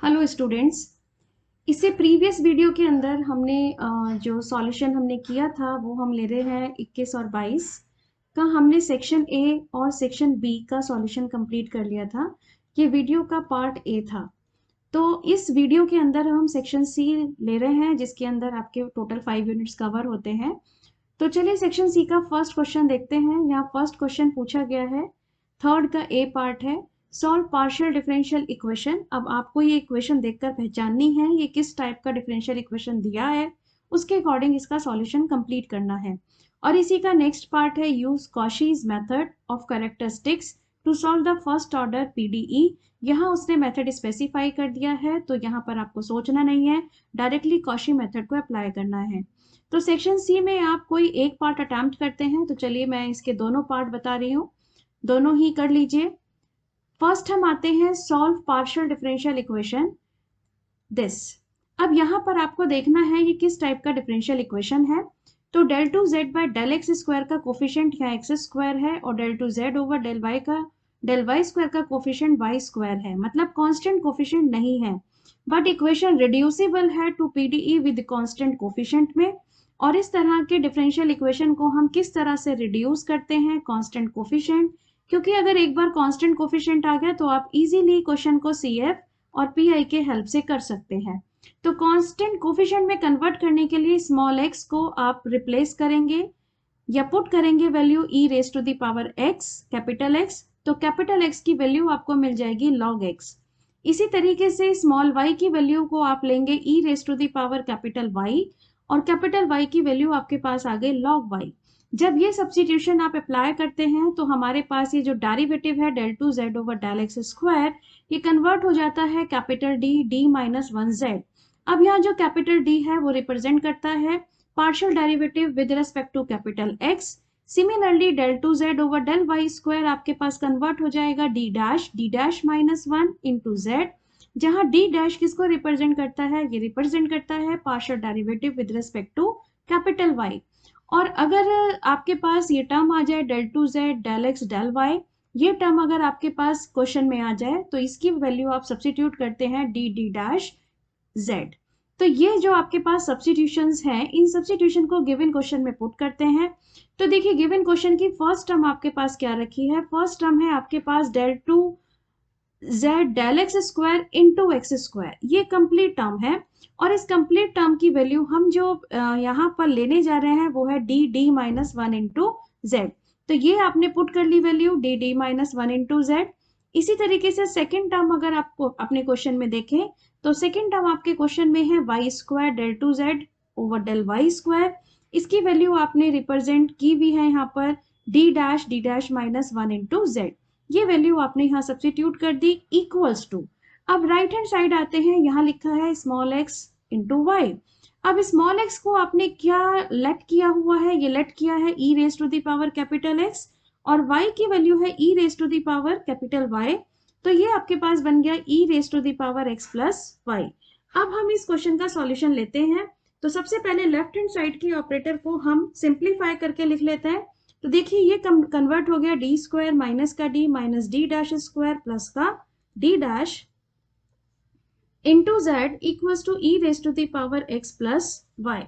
Hello students. इससे previous video के अंदर हमने जो सॉल्यूशन हमने किया था वो हम ले रहे हैं 21 और 22 का। हमने सेक्शन ए और सेक्शन बी का सॉल्यूशन कंप्लीट कर लिया था। ये वीडियो का पार्ट ए था। तो इस वीडियो के अंदर हम सेक्शन सी ले रहे हैं जिसके अंदर आपके टोटल 5 यूनिट्स कवर होते हैं। तो चलिए सेक्शन सी का फर्स्ट क्वेश्चन देखते हैं। यहाँ फर्स्ट क्वेश्चन पूछा गया है, थर्ड का ए पार्ट है, सॉल्व पार्शियल डिफरेंशियल इक्वेशन। अब आपको ये इक्वेशन देखकर पहचाननी है ये किस टाइप का डिफरेंशियल इक्वेशन दिया है, उसके अकॉर्डिंग इसका सॉल्यूशन कंप्लीट करना है। और इसी का नेक्स्ट पार्ट है, use Cauchy's method of characteristics to solve the first order PDE. यहाँ उसने मेथड स्पेसिफाई कर दिया है तो यहाँ पर आपको सोचना नहीं है, डायरेक्टली कॉशी मेथड को अप्लाई करना है। तो सेक्शन सी में आप कोई एक पार्ट अटेम्प्ट करते हैं, तो चलिए मैं इसके दोनों पार्ट बता रही हूँ, दोनों ही कर लीजिए। फर्स्ट हम आते हैं solve partial differential equation this. अब यहाँ पर आपको देखना है ये किस टाइप का डिफरेंशियल इक्वेशन है। तो del two z by del x square का कोफिशिएंट यहाँ एक्स स्क्वायर है और del two z over del y square का कोफिशिएंट वाई स्क्वायर है, मतलब कांस्टेंट कोफिशिएंट नहीं है। बट इक्वेशन रिड्यूसिबल है to PDE with constant coefficient में। और इस तरह के डिफरेंशियल इक्वेशन को हम किस तरह से रिड्यूस करते हैं, कांस्टेंट कोफिशिएंट। क्योंकि अगर एक बार कांस्टेंट कोफिशिएंट आ गया तो आप इजीली क्वेश्चन को सीएफ और पीआई के हेल्प से कर सकते हैं। तो कांस्टेंट कोफिशिएंट में कन्वर्ट करने के लिए स्मॉल एक्स को आप रिप्लेस करेंगे या पुट करेंगे value e raise to the power x capital x, तो कैपिटल एक्स की वैल्यू आपको मिल जाएगी लॉग एक्स। इसी तरीके से स्मॉल वाई की वैल्यू को आप लेंगे E raise to the power capital Y और कैपिटल वाई की वैल्यू आपके पास आ गई लॉग वाई। जब ये सब्स्टिट्यूशन आप अप्लाई करते हैं तो हमारे पास ये जो डेरिवेटिव है del two z over del x square, ये कन्वर्ट हो जाता है कैपिटल डी माइनस 1z। अब यहाँ जो कैपिटल डी है वो रिप्रेजेंट करता है partial derivative with respect to capital x. Similarly del two z over del y square आपके पास कन्वर्ट हो जाएगा D dash minus 1 into z, जहां डी डैश किसको रिप्रेजेंट करता है, ये रिप्रेजेंट करता है partial derivative with respect to capital Y. और अगर आपके पास ये टर्म आ जाए del two Z del x del y, ये टर्म अगर आपके पास क्वेश्चन में आ जाए तो इसकी वैल्यू आप सब्स्टिट्यूट करते हैं डी डैश जेड। तो ये जो आपके पास सब्स्टिट्यूशंस हैं, इन सब्स्टिट्यूशन को गिवन क्वेश्चन में पुट करते हैं। तो देखिए गिवन क्वेश्चन की फर्स्ट टर्म आपके पास क्या रखी है, फर्स्ट टर्म है आपके पास del two Z del x square into X square, ये कंप्लीट टर्म है। और इस कंप्लीट टर्म की वैल्यू हम जो यहाँ पर लेने जा रहे हैं वो है डी माइनस 1 इंटू जेड। तो ये आपने पुट कर ली value D minus 1 into Z. इसी तरीके से सेकेंड टर्म अगर आपको अपने क्वेश्चन में देखें तो सेकेंड टर्म आपके क्वेश्चन में है y square del two z over del y square. इसकी वैल्यू आपने रिप्रेजेंट की हुई है यहाँ पर D dash minus 1 into z. ये वैल्यू आपने यहाँ सब्स्टिट्यूट कर दी इक्वल्स टू। अब राइट हैंड साइड आते हैं, यहाँ लिखा है स्मॉल एक्स इंटू वाई। अब स्मॉल एक्स को आपने क्या लेट किया हुआ है, ये लेट किया है E raise to the power capital X और वाई की वैल्यू है E raise to the power capital Y. तो ये आपके पास बन गया E raise to the power x plus Y. अब हम इस क्वेश्चन का सॉल्यूशन लेते हैं। तो सबसे पहले लेफ्ट हैंड साइड के ऑपरेटर को हम सिंप्लीफाई करके लिख लेते हैं। तो देखिए ये कन्वर्ट हो गया डी स्क्वायर माइनस का D minus D dash square plus का D dash into Z equals to E raise to the power x plus Y.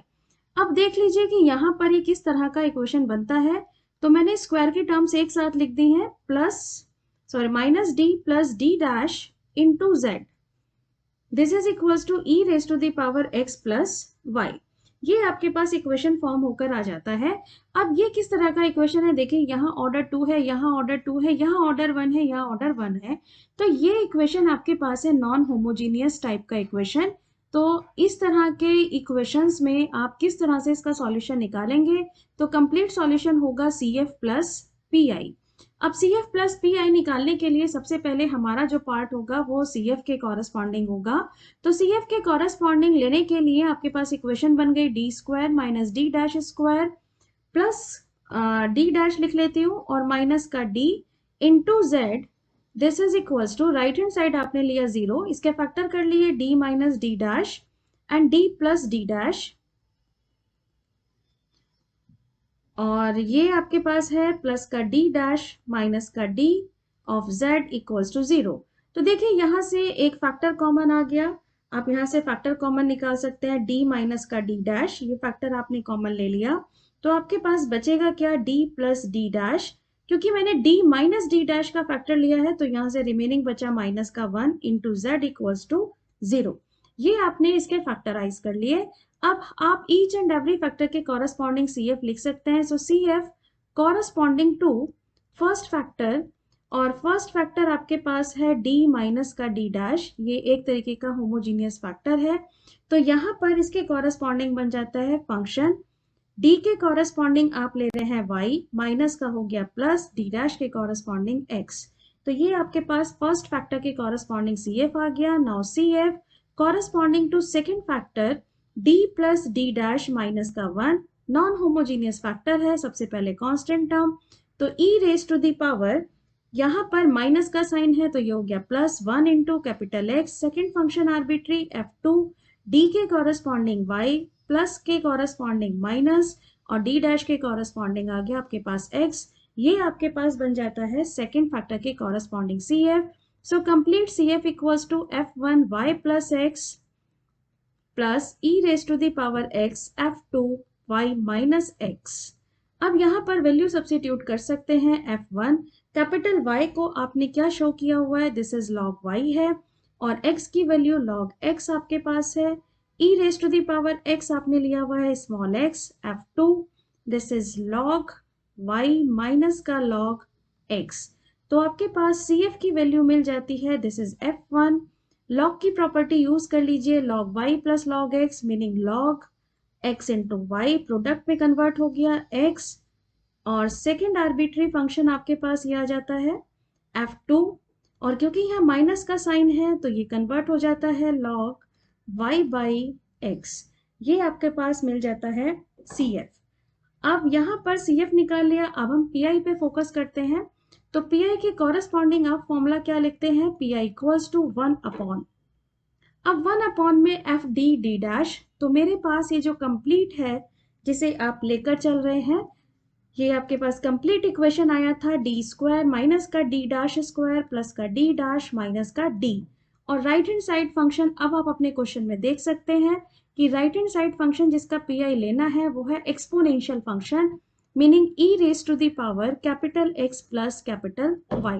अब देख लीजिए कि यहाँ पर ये किस तरह का इक्वेशन बनता है। तो मैंने स्क्वायर की टर्म्स एक साथ लिख दी हैं, minus D plus D dash into z, this is equals to E raise to the power x plus y. ये आपके पास इक्वेशन फॉर्म होकर आ जाता है। अब ये किस तरह का इक्वेशन है, देखिए यहाँ ऑर्डर 2 है, यहाँ ऑर्डर 2 है, यहाँ ऑर्डर 1 है, यहाँ ऑर्डर 1 है। तो ये इक्वेशन आपके पास है नॉन होमोजीनियस टाइप का इक्वेशन। तो इस तरह के इक्वेशंस में आप किस तरह से इसका सॉल्यूशन निकालेंगे, तो कंप्लीट सॉल्यूशन होगा C F plus P I. अब C F plus P I निकालने के लिए सबसे पहले हमारा जो पार्ट होगा वो सी एफ के कॉरस्पॉन्डिंग होगा। तो सी एफ के कॉरस्पॉन्डिंग लेने के लिए आपके पास इक्वेशन बन गई D square minus D dash square plus D dash लिख लेती हूँ और माइनस का D into z, this is equals to right hand side आपने लिया 0, इसके फैक्टर कर लिए D minus D dash and D plus D dash, और ये आपके पास है प्लस का डी डैश माइनस का D of z equals to 0। तो देखिए यहाँ से एक फैक्टर कॉमन आ गया, आप यहाँ से फैक्टर कॉमन निकाल सकते हैं, d माइनस का d डैश, ये फैक्टर आपने कॉमन ले लिया, तो आपके पास बचेगा क्या, d प्लस d डैश। क्योंकि मैंने d माइनस d डैश का फैक्टर लिया है तो यहाँ से रिमेनिंग बचा माइनस का 1 इंटू z इक्वल्स टू 0। ये आपने इसके फैक्टराइज कर लिए। अब आप ईच एंड एवरी फैक्टर के कॉरस्पॉन्डिंग CF लिख सकते हैं। So CF corresponding to first factor, और फर्स्ट फैक्टर आपके पास है d माइनस का d डैश, ये एक तरीके का होमोजीनियस फैक्टर है। तो यहाँ पर इसके कॉरस्पॉन्डिंग बन जाता है फंक्शन, d के कॉरस्पॉन्डिंग आप ले रहे हैं y, माइनस का हो गया प्लस, d डैश के कॉरस्पॉन्डिंग x। तो ये आपके पास फर्स्ट फैक्टर के कॉरस्पॉन्डिंग CF आ गया। Now CF corresponding to second factor d plus d dash minus का 1, नॉन होमोजीनियस फैक्टर है, सबसे पहले कांस्टेंट टर्म, तो e raise to the power, यहाँ पर माइनस का साइन है तो ये हो गया plus 1 into capital X, second function arbitrary F2, d के कॉरस्पॉन्डिंग y प्लस के कॉरस्पॉन्डिंग माइनस, और d डैश के कॉरस्पॉन्डिंग आ गया आपके पास x। ये आपके पास बन जाता है सेकेंड फैक्टर के corresponding CF। So complete CF equals to F1 y plus x plus e raise to the power x F2 y minus x। अब यहाँ पर वैल्यू सब्स्टिट्यूट कर सकते हैं। F1 कैपिटल Y को आपने क्या शो किया हुआ है, दिस इज log y है, और x की वैल्यू log x आपके पास है, e raise to the power x आपने लिया हुआ है small x, F2 this is log y minus का log x। तो आपके पास CF की वैल्यू मिल जाती है, दिस इज F1, log की प्रॉपर्टी यूज कर लीजिए, log y plus log x meaning log x into y, product में कन्वर्ट हो गया x, और सेकेंड आर्बिट्री फंक्शन आपके पास ये आ जाता है F2, और क्योंकि यहाँ माइनस का साइन है तो ये कन्वर्ट हो जाता है log y बाई x। ये आपके पास मिल जाता है CF। अब यहाँ पर CF निकाल लिया, अब हम PI पे फोकस करते हैं। तो PI के कॉरस्पॉन्डिंग आप फॉर्मूला क्या लिखते हैं, PI इक्वल्स टू 1 अपॉन, अब 1 अपॉन में एफ डी डी डैश, तो मेरे पास ये जो कंप्लीट है जिसे आप लेकर चल रहे हैं, ये आपके पास कंप्लीट इक्वेशन आया था डी स्क्वायर माइनस का डी डैश स्क्वायर प्लस का डी डैश माइनस का डी, और राइट हैंड साइड फंक्शन अब आप अपने क्वेश्चन में देख सकते हैं कि राइट हैंड साइड फंक्शन जिसका PI लेना है वो है exponential function, meaning e raise to the power capital X plus capital Y।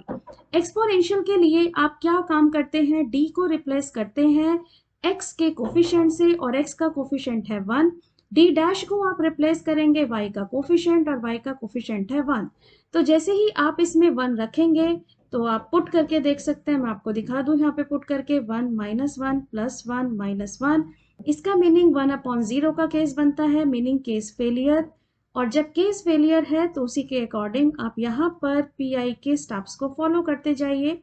Exponential के लिए आप क्या काम करते हैं, d को रिप्लेस करते हैं x के कोफिशिएंट से, और x का कोफिशिएंट है 1, d डैश को आप रिप्लेस करेंगे y का कोफिशिएंट, और y का कोफिशिएंट है 1। तो जैसे ही आप इसमें 1 रखेंगे तो आप पुट करके देख सकते हैं, मैं आपको दिखा दूं यहाँ पे पुट करके, 1 माइनस 1 प्लस 1 माइनस 1, इसका मीनिंग 1 अपॉन 0 का केस बनता है, मीनिंग केस फेलियर। और जब केस फेलियर है तो उसी के अकॉर्डिंग आप यहाँ पर PI के स्टेप्स को फॉलो करते जाइए।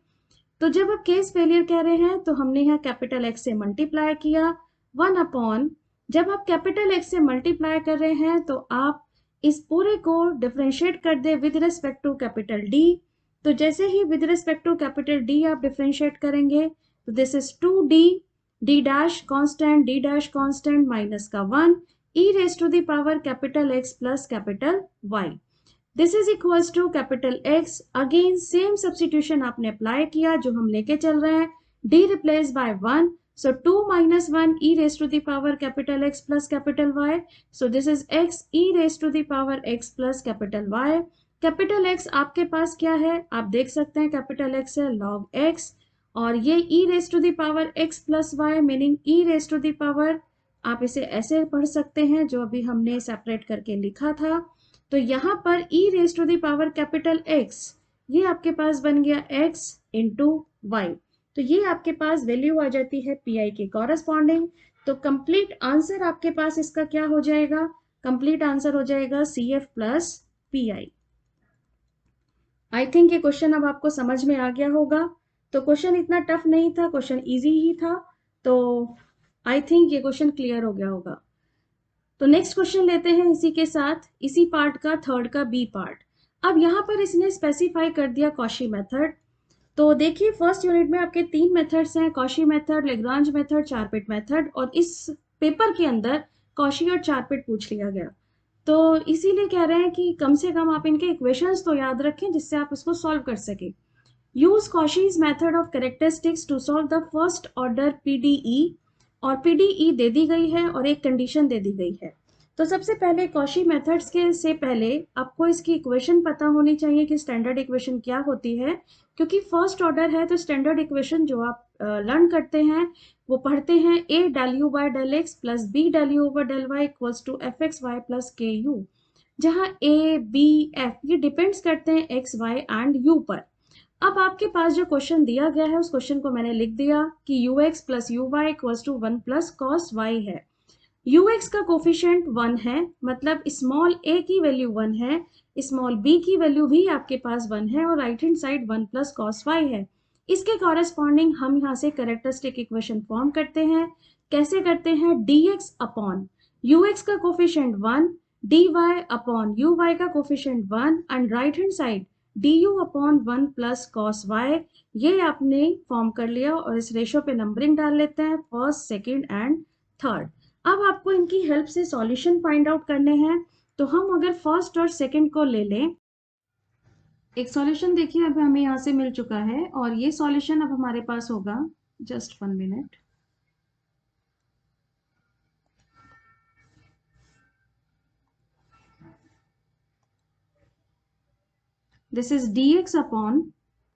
तो जब आप केस फेलियर कह रहे हैं तो हमने यहाँ कैपिटल X से मल्टीप्लाई किया 1 अपॉन, जब आप कैपिटल X से मल्टीप्लाई कर रहे हैं तो आप इस पूरे को डिफरेंशिएट कर दे with respect to capital D। तो जैसे ही with respect to capital D आप डिफरेंशिएट करेंगे तो this is 2D, D dash constant, D dash constant minus का 1, e raised to the power capital X plus capital Y. This is equals to capital X. Again same substitution आपने apply किया जो हम लेके चल रहे हैं, d replaced by 1, so 2 minus 1 e raised to the power capital X plus capital Y. So this is x e raised to the power X plus capital Y. Capital X आपके पास क्या है, आप देख सकते हैं कैपिटल X है log X, और ये e raised to the power X plus Y meaning e raised to the power, आप इसे ऐसे पढ़ सकते हैं जो अभी हमने सेपरेट करके लिखा था। तो यहाँ पर e raise to the power capital X, ये आपके पास बन गया x इंटू वाई। तो ये आपके पास वैल्यू आ जाती है PI के कॉरस्पॉन्डिंग। तो कंप्लीट आंसर आपके पास इसका क्या हो जाएगा, कंप्लीट आंसर हो जाएगा CF plus PI। I think ये क्वेश्चन अब आपको समझ में आ गया होगा। तो क्वेश्चन इतना टफ नहीं था, क्वेश्चन इजी ही था, तो आई थिंक ये क्वेश्चन क्लियर हो गया होगा। तो नेक्स्ट क्वेश्चन लेते हैं इसी के साथ, इसी पार्ट का थर्ड का बी पार्ट। अब यहाँ पर इसने स्पेसिफाई कर दिया कॉशी मेथड। तो देखिए फर्स्ट यूनिट में आपके 3 मेथड्स हैं, Cauchy method, Lagrange method, Charpit method, और इस पेपर के अंदर कॉशी और चारपिट पूछ लिया गया। तो इसीलिए कह रहे हैं कि कम से कम आप इनके इक्वेशंस तो याद रखें जिससे आप इसको सॉल्व कर सके। Use Cauchy's method of characteristics to solve the first order PDE, और पीडीई दे दी गई है और एक कंडीशन दे दी गई है। तो सबसे पहले कॉशी मेथड्स के से पहले आपको इसकी इक्वेशन पता होनी चाहिए कि स्टैंडर्ड इक्वेशन क्या होती है, क्योंकि फर्स्ट ऑर्डर है तो स्टैंडर्ड इक्वेशन जो आप लर्न करते हैं वो पढ़ते हैं a del u by del x प्लस b del u over del y equals to f x y plus k u, जहाँ a b f ये डिपेंड्स करते हैं x y एंड u पर। अब आपके पास जो क्वेश्चन दिया गया है उस क्वेश्चन को मैंने लिख दिया कि ux plus u y equals to 1 plus cos y है। ux का कोफिशिएंट 1 है, मतलब स्मॉल a की वैल्यू 1 है, स्मॉल b की वैल्यू भी आपके पास 1 है और right hand side 1 plus cos y है। इसके कॉरेस्पॉन्डिंग हम यहाँ से कैरेक्टरिस्टिक इक्वेशन फॉर्म करते हैं। कैसे करते हैं? dx अपॉन ux का कोफिशिएंट 1, dy अपॉन uy का coefficient 1 and right hand side du upon 1 plus cos y, ये आपने फॉर्म कर लिया और इस रेशो पे नंबरिंग डाल लेते हैं फर्स्ट, सेकंड एंड थर्ड। अब आपको इनकी हेल्प से सॉल्यूशन फाइंड आउट करने हैं। तो हम अगर फर्स्ट और सेकंड को ले लें, एक सॉल्यूशन देखिए अब हमें यहाँ से मिल चुका है और ये सॉल्यूशन अब हमारे पास होगा, just 1 minute. This is dx upon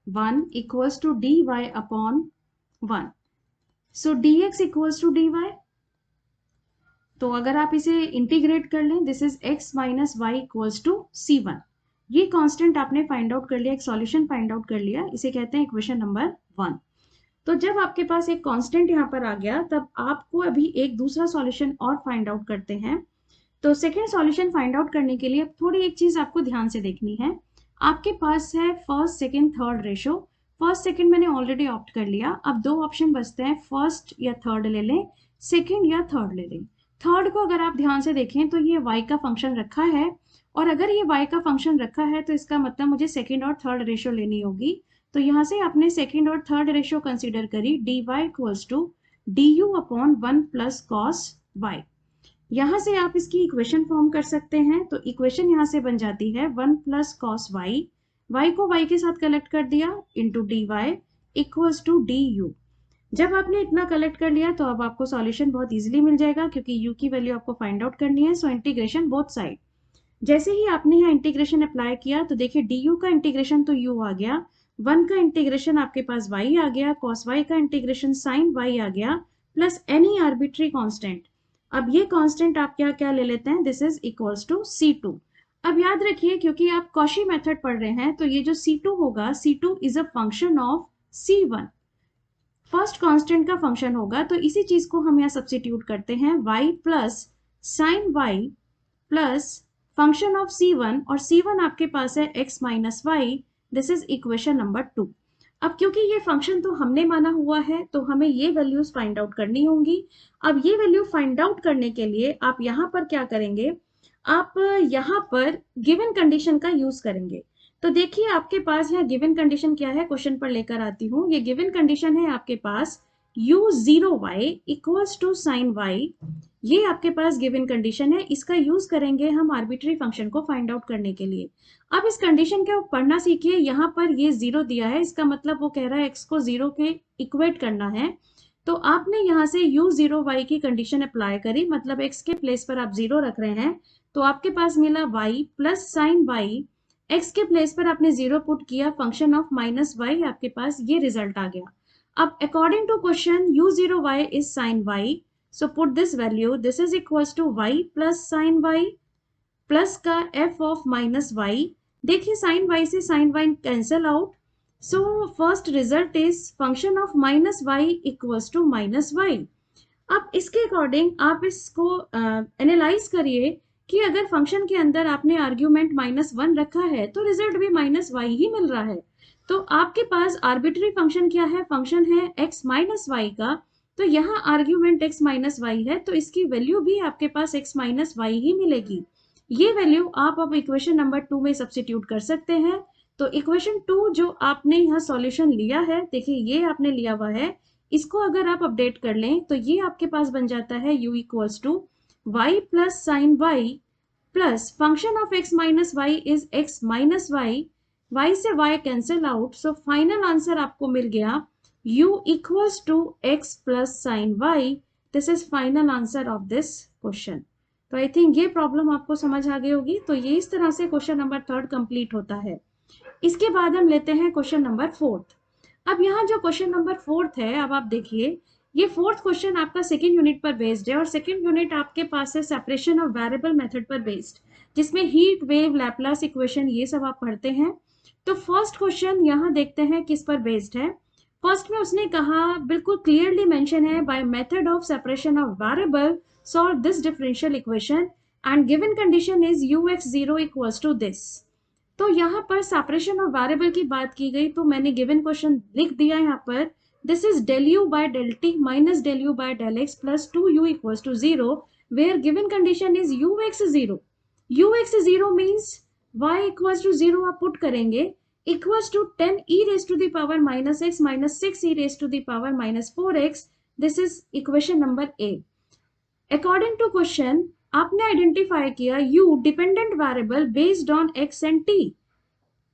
1 equals to dy upon 1। So dx equals to dy, तो अगर आप इसे इंटीग्रेट कर लें, this is x minus y equals to c1। ये कांस्टेंट आपने फाइंड आउट कर लिया, एक सॉल्यूशन फाइंड आउट कर लिया, इसे कहते हैं इक्वेशन नंबर 1। तो जब आपके पास एक कांस्टेंट यहाँ पर आ गया तब आपको अभी एक दूसरा सॉल्यूशन और फाइंड आउट करते हैं। तो सेकेंड सॉल्यूशन फाइंड आउट करने के लिए अब थोड़ी एक चीज आपको ध्यान से देखनी है। आपके पास है first, second, third ratio. First second मैंने ऑलरेडी ऑप्ट कर लिया। अब दो ऑप्शन बचते हैं, फर्स्ट या थर्ड ले लें, सेकेंड या थर्ड ले लें। थर्ड को अगर आप ध्यान से देखें तो ये y का फंक्शन रखा है, और अगर ये y का फंक्शन रखा है तो इसका मतलब मुझे सेकेंड और थर्ड रेशो लेनी होगी। तो यहाँ से आपने सेकेंड और थर्ड रेशो कंसीडर करी, dy equals to du upon 1 plus cos y। यहाँ से आप इसकी इक्वेशन फॉर्म कर सकते हैं। तो इक्वेशन यहाँ से बन जाती है 1 प्लस कॉस वाई, वाई को y के साथ कलेक्ट कर दिया into d y equals to d u. जब आपने इतना कलेक्ट कर लिया तो अब आपको सॉल्यूशन बहुत इजीली मिल जाएगा, क्योंकि u की वैल्यू आपको फाइंड आउट करनी है। So integration both side. जैसे ही आपने यहाँ इंटीग्रेशन अप्लाई किया तो देखिए du का इंटीग्रेशन तो u आ गया, 1 का इंटीग्रेशन आपके पास y आ गया, cos y का इंटीग्रेशन sin y आ गया, प्लस एनी आर्बिट्री कांस्टेंट। अब ये कांस्टेंट आप क्या क्या ले लेते हैं, this is equals to C2। अब याद रखिए क्योंकि आप कॉशी मेथड पढ़ रहे हैं तो ये जो C2 होगा, C2 is a function of C1, first constant का फंक्शन होगा। तो इसी चीज को हम यहाँ सब्स्टिट्यूट करते हैं, y plus sine y plus function of C1, और C1 आपके पास है x minus y. This is equation number 2। अब क्योंकि ये फंक्शन तो हमने माना हुआ है तो हमें ये वैल्यूज फाइंड आउट करनी होंगी। अब ये वैल्यू फाइंड आउट करने के लिए आप यहाँ पर क्या करेंगे, आप यहाँ पर गिवन कंडीशन का यूज करेंगे। तो देखिए आपके पास यहाँ गिवन कंडीशन क्या है, क्वेश्चन पर लेकर आती हूँ। ये गिवन कंडीशन है आपके पास u0y equals to sine y, ये आपके पास गिवन कंडीशन है। इसका यूज करेंगे हम आर्बिट्री फंक्शन को फाइंड आउट करने के लिए। अब इस कंडीशन को पढ़ना सीखिए। यहाँ पर ये 0 दिया है, इसका मतलब वो कह रहा है x को 0 के इक्वेट करना है। तो आपने यहाँ से u0y की कंडीशन अप्लाई करी, मतलब x के प्लेस पर आप 0 रख रहे हैं, तो आपके पास मिला y plus sine y. x के प्लेस पर आपने 0 पुट किया, फंक्शन ऑफ माइनस वाई, आपके पास ये रिजल्ट आ गया। अब according to question u0y is sine y, so put this value, this is equals to y plus sin y plus का f of minus y। देखिए sin y से sin y cancel out, so first result is function of minus y equals to minus y। अब इसके according आप इसको analyse करिए कि अगर फंक्शन के अंदर आपने आर्ग्यूमेंट -1 रखा है तो रिजल्ट भी -y ही मिल रहा है। तो आपके पास आर्बिट्री फंक्शन क्या है, फंक्शन है x माइनस वाई का। तो यहाँ आर्ग्यूमेंट x माइनस वाई है, तो इसकी वैल्यू भी आपके पास x माइनस वाई ही मिलेगी। ये वैल्यू आप अब इक्वेशन नंबर 2 में सब्स्टिट्यूट कर सकते हैं। तो इक्वेशन 2 जो आपने यहाँ सॉल्यूशन लिया है, देखिए ये आपने लिया हुआ है, इसको अगर आप अपडेट कर लें तो ये आपके पास बन जाता है u equals to y plus sine y plus function of x minus y is x minus y, y से y cancel out, so final answer आपको मिल गया u equals to x plus sine y। This is final answer of this question. तो I think ये problem आपको समझ आ गई होगी। तो ये इस तरह से क्वेश्चन नंबर 3 कंप्लीट होता है। इसके बाद हम लेते हैं क्वेश्चन नंबर 4। अब यहाँ जो क्वेश्चन नंबर 4 है, अब आप देखिए, ये 4th क्वेश्चन आपका सेकंड यूनिट पर बेस्ड है और सेकंड यूनिट आपके पास है सेपरेशन ऑफ वेरिएबल मेथड पर बेस्ड, जिसमें हीट वेव लैप्लास इक्वेशन ये सब आप पढ़ते हैं। तो फर्स्ट क्वेश्चन यहाँ देखते हैं किस पर बेस्ड है। फर्स्ट में उसने कहा, बिल्कुल क्लियरली मेंशन है, by method of separation of variable solve this differential equation and given condition is ux0 equals to this. तो यहाँ पर सेपरेशन ऑफ वेरिएबल की बात की गई, तो मैंने गिवन क्वेश्चन लिख दिया यहाँ पर। This is del u by del t minus del u by del x plus 2u equals to 0, where given condition is ux0. ux0 means y equals to 0 आप पुट करेंगे, equals to 10 e raised to the power minus x minus 6 e raised to the power minus 4x. This is equation number A. According to question, आपने identify किया u dependent variable based on x and t,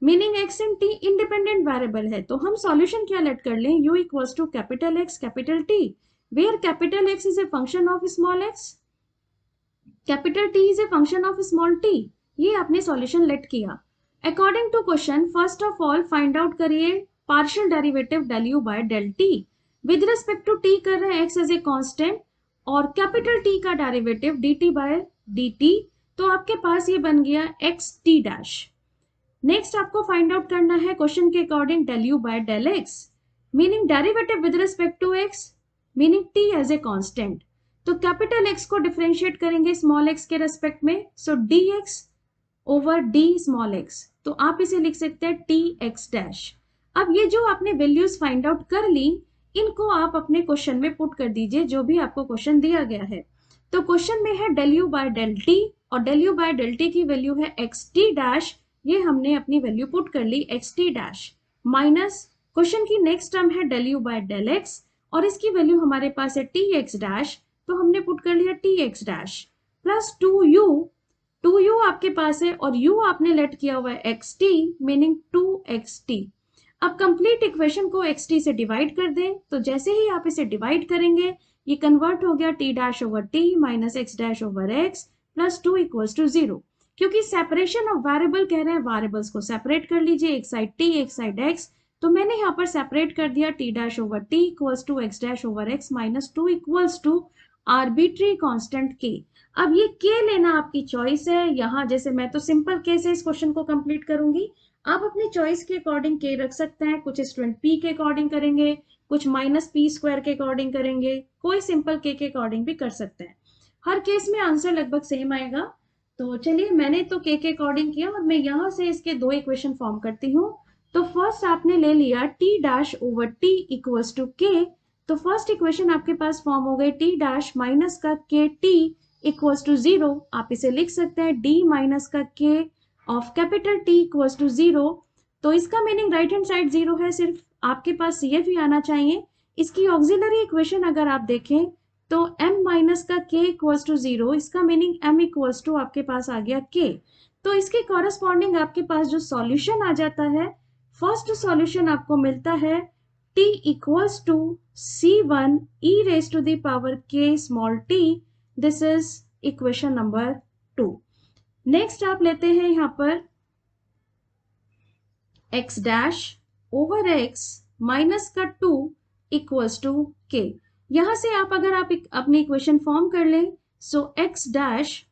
meaning x and t independent variable है। तो हम solution क्या let कर लें, u equals to capital X capital T, where capital X is a function of small x, capital T is a function of small t। ये आपने solution let किया। According to question, first of all find out करिए partial derivative del u by del t। With respect to t कर रहे हैं x as a constant और capital T का derivative dt by dt, तो आपके पास ये बन गया x t डैश। नेक्स्ट आपको फाइंड आउट करना है क्वेश्चन के according del u by del x, meaning derivative with respect to x, meaning t as a constant. तो कैपिटल x को डिफरेंशिएट करेंगे स्मॉल x के रेस्पेक्ट में, so dx over d small x, तो आप इसे लिख सकते हैं tx डैश। अब ये जो आपने वैल्यूज फाइंड आउट कर ली, इनको आप अपने क्वेश्चन में पुट कर दीजिए, जो भी आपको क्वेश्चन दिया गया है। तो क्वेश्चन में है del u by del t और del u by del t की वैल्यू है xt डैश, ये हमने अपनी वैल्यू पुट कर ली xt डैश, माइनस क्वेश्चन की नेक्स्ट टर्म है del u by del x और इसकी वैल्यू हमारे पास है tx डैश, तो हमने पुट कर लिया tx डैश, प्लस 2u आपके पास है और u आपने लेट किया हुआ है xt, मीनिंग 2xt। अब कंप्लीट इक्वेशन को xt से डिवाइड कर दें, तो जैसे ही आप इसे डिवाइड करेंगे ये कन्वर्ट हो गया t dash over t minus x dash over x plus 2 equals to 0। क्योंकि सेपरेशन ऑफ वेरिएबल कह रहे हैं, वेरिएबल्स को सेपरेट कर लीजिए, एक साइड t एक साइड x, तो मैंने यहाँ पर सेपरेट कर दिया t dash over t equals to x dash over x minus 2 equals to arbitrary constant k। अब ये k लेना आपकी चॉइस है। यहाँ जैसे मैं तो सिंपल k से इस क्वेश्चन को कंप्लीट करूंगी, आप अपनी चॉइस के अकॉर्डिंग k रख सकते हैं। कुछ स्टूडेंट p के अकॉर्डिंग करेंगे, कुछ माइनस p स्क्वायर के अकॉर्डिंग करेंगे, कोई सिंपल k के अकॉर्डिंग भी कर सकते हैं। हर केस में आंसर लगभग सेम आएगा। तो चलिए, मैंने तो k के अकॉर्डिंग किया और मैं यहाँ से इसके दो इक्वेशन फॉर्म करती हूँ। तो फर्स्ट आपने ले लिया t dash over t equals to k, तो फर्स्ट इक्वेशन आपके पास फॉर्म हो गई t डैश माइनस का k t इक्वल्स टू 0। आप इसे लिख सकते हैं d माइनस का k of capital T equals to 0। तो इसका मीनिंग राइट हैंड साइड 0 है, सिर्फ आपके पास CF ही आना चाहिए। इसकी ऑक्सिलरी इक्वेशन अगर आप देखें तो m माइनस का k इक्वल्स टू 0, इसका मीनिंग m इक्वल्स टू आपके पास आ गया k। तो इसके कॉरस्पॉन्डिंग आपके पास जो सॉल्यूशन आ जाता है, फर्स्ट सॉल्यूशन आपको मिलता है t equals to c1 e raise to the power k small t। This is equation number 2। Next आप लेते हैं यहाँ पर x डैश ओवर x माइनस का 2 इक्वल्स टू k। यहां से आप अगर आप अपनी इक्वेशन फॉर्म कर लें, सो x डैश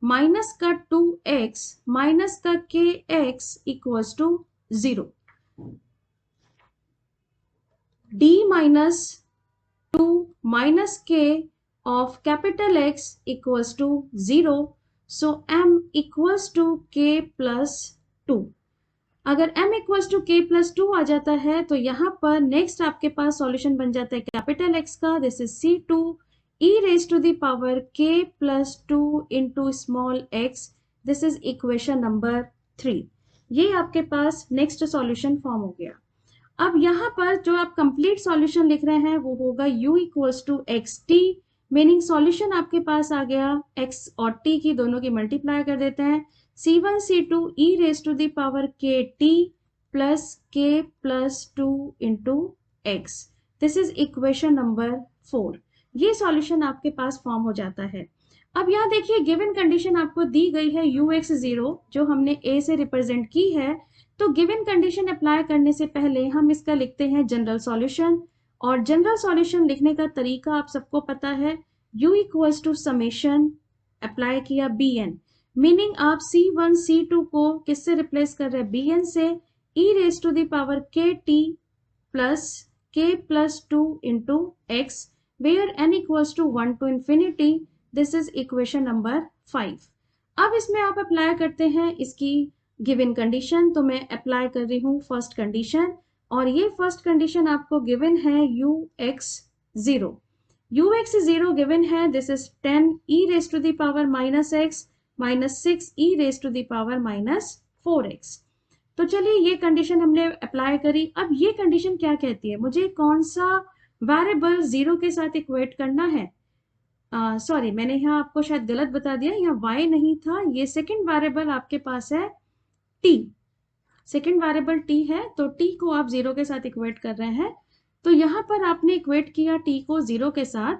माइनस का 2x माइनस का kx equals to 0, d minus 2 minus k of capital X equals to 0, so m equals to k plus 2। अगर m equals to k plus 2 आ जाता है, तो यहाँ पर नेक्स्ट आपके पास सॉल्यूशन बन जाता है कैपिटल X का, this is c2 e raise to the power k plus 2 into small x। This is equation number 3। ये आपके पास नेक्स्ट सॉल्यूशन फॉर्म हो गया। अब यहाँ पर जो आप कंप्लीट सॉल्यूशन लिख रहे हैं वो होगा u equals to xt, meaning solution आपके पास आ गया x और t की दोनों की मल्टीप्लाई कर देते हैं, C1 C2 e raised to the power kt plus k plus 2 into x. This is equation number 4. ये सॉल्यूशन आपके पास फॉर्म हो जाता है. अब यहाँ देखिए गिवन कंडीशन आपको दी गई है ux0 जो हमने a से रिप्रेजेंट की है. तो गिवन कंडीशन अप्लाई करने से पहले हम इसका लिखते हैं जनरल सॉल्यूशन. और जनरल सॉल्यूशन लिखने का तरीका आप सबको पता है. u equals to summation apply किया bn, मीनिंग आप C1 C2 को किससे रिप्लेस कर रहे हैं? Bn से. e raise to the power kt plus k plus 2 into x where n equals to 1 to infinity. This is equation number 5. अब इसमें आप अप्लाई करते हैं इसकी गिवन कंडीशन. तो मैं अप्लाई कर रही हूँ फर्स्ट कंडीशन और ये फर्स्ट कंडीशन आपको गिवन है ux0. ux0 गिवन है. This is 10 e raise to the power minus x minus 6 e raise to the power minus 4x. तो चलिए ये कंडीशन हमने अप्लाई करी. अब ये कंडीशन क्या कहती है? मुझे कौन सा वेरिएबल जीरो के साथ इक्वेट करना है? सॉरी मैंने यहाँ आपको शायद गलत बता दिया. यहाँ y नहीं था, ये सेकंड वेरिएबल आपके पास है t. सेकंड वेरिएबल t है तो t को आप जीरो के साथ इक्वेट कर रहे हैं. तो यहाँ पर आपने इक्वेट किया t को जीरो के साथ.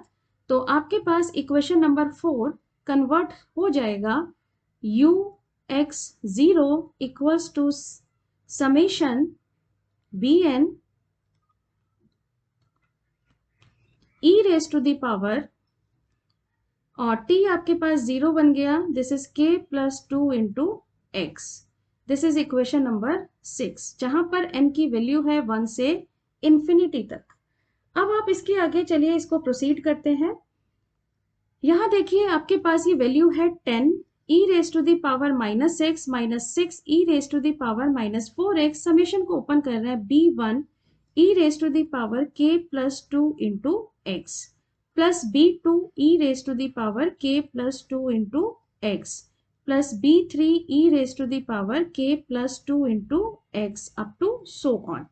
तो आपके पास इक्वेशन नंबर 4 कन्वर्ट हो जाएगा ux0 equals to summation bn e raise to the power और t आपके पास जीरो बन गया. This is k plus 2 into x. This is equation number 6 जहां पर n की वैल्यू है 1 से इंफिनिटी तक. अब आप इसके आगे चलिए इसको प्रोसीड करते हैं. यहां देखिए आपके पास ये वैल्यू है 10 e raise to the power minus x minus 6 e raise to the power minus 4x. Summation को ओपन कर रहे हैं b1 e raise to the power k plus 2 into x plus b2 e raise to the power k plus 2 into x plus b3 e raise to the power k plus 2 into x up to so on.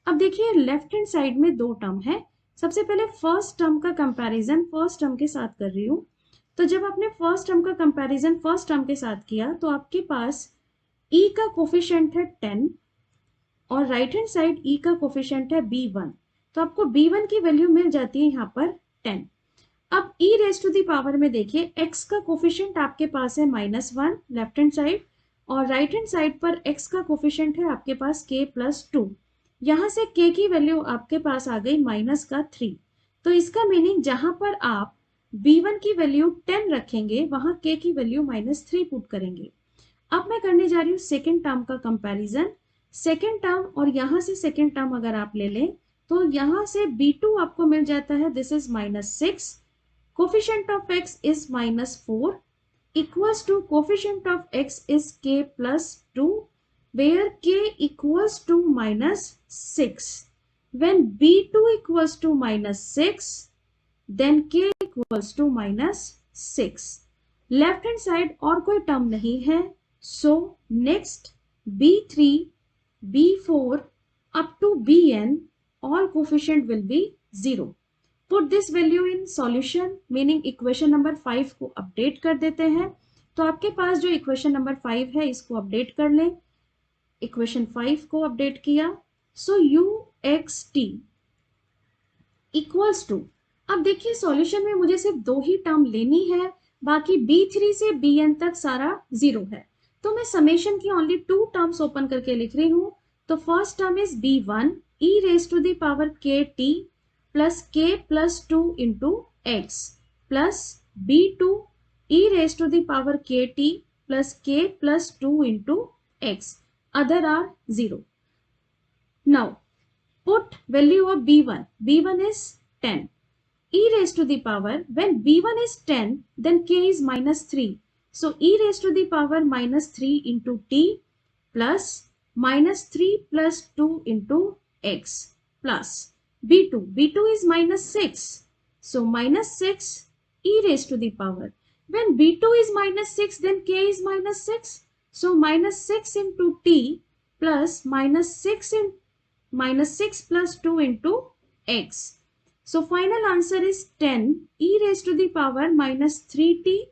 अब देखिए left hand side में दो term है. सबसे पहले first term का comparison first term के साथ कर रही हूँ. तो जब आपने फर्स्ट टर्म का कंपैरिजन फर्स्ट टर्म के साथ किया तो आपके पास e का कोफिशिएंट है 10 और राइट हैंड साइड e का कोफिशिएंट है b1. तो आपको b1 की वैल्यू मिल जाती है यहाँ पर 10. अब e raise to the power में देखिए x का कोफिशिएंट आपके पास है -1 लेफ्ट हैंड साइड और राइट हैंड साइड पर x का कोफिशिएंट है आपके पास k प्लस 2. यहां से k की वैल्यू आपके पास आ गई -3. तो इसका मीनिंग जहां पर आप b1 की वैल्यू 10 रखेंगे वहां k की वैल्यू -3 पुट करेंगे. अब मैं करने जा रही हूँ सेकेंड टर्म का कंपैरिजन. सेकेंड टर्म और यहां से सेकेंड टर्म अगर आप ले लें तो यहां से b2 आपको मिल जाता है. This is -6. Coefficient of x is -4 equals to coefficient of x is k plus 2 where k equals to -6. When b2 equals to -6, then k equals to -6. Left hand side और कोई टर्म नहीं है. So next b3, b4 up to bn all coefficient will be 0. Put this value in solution, meaning equation number 5 को update कर देते हैं. तो आपके पास जो इक्वेशन नंबर 5 है इसको अपडेट कर लें. इक्वेशन 5 को अपडेट किया. सो uxt इक्वल्स टू, अब देखिए सॉल्यूशन में मुझे सिर्फ दो ही टर्म लेनी है, बाकी b3 से bn तक सारा जीरो है. तो मैं समेशन की ओनली 2 टर्म्स ओपन करके लिख रही हूं. तो first term is b1 e raise to the power kt plus k plus 2 into x plus b2 e raise to the power kt plus k plus 2 into x. Other are 0. Now put value of b1. b1 is 10. E raised to the power, when b1 is 10 then k is -3. So e raised to the power -3 into t plus -3 plus 2 into x plus b2. b2 is -6. So -6 e raised to the power. When b2 is -6 then k is -6. So -6 into t plus -6 plus 2 into x. So final answer is 10 e raised to the power -3t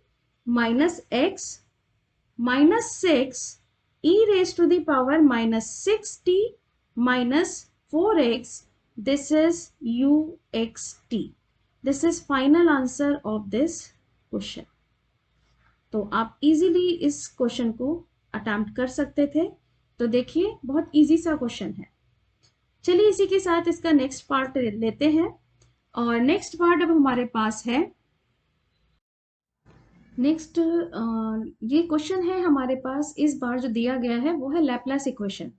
minus x -6 e raised to the power -6t minus 4x. This is uxt. This is final answer of this question. तो आप easily इस question को attempt कर सकते थे। तो देखिए बहुत इजी सा क्वेश्चन है। चलिए इसी के साथ इसका नेक्स्ट पार्ट लेते हैं। और नेक्स्ट पार्ट अब हमारे पास है, नेक्स्ट ये क्वेश्चन है हमारे पास इस बार जो दिया गया है वो है लैपलेस इक्वेशन।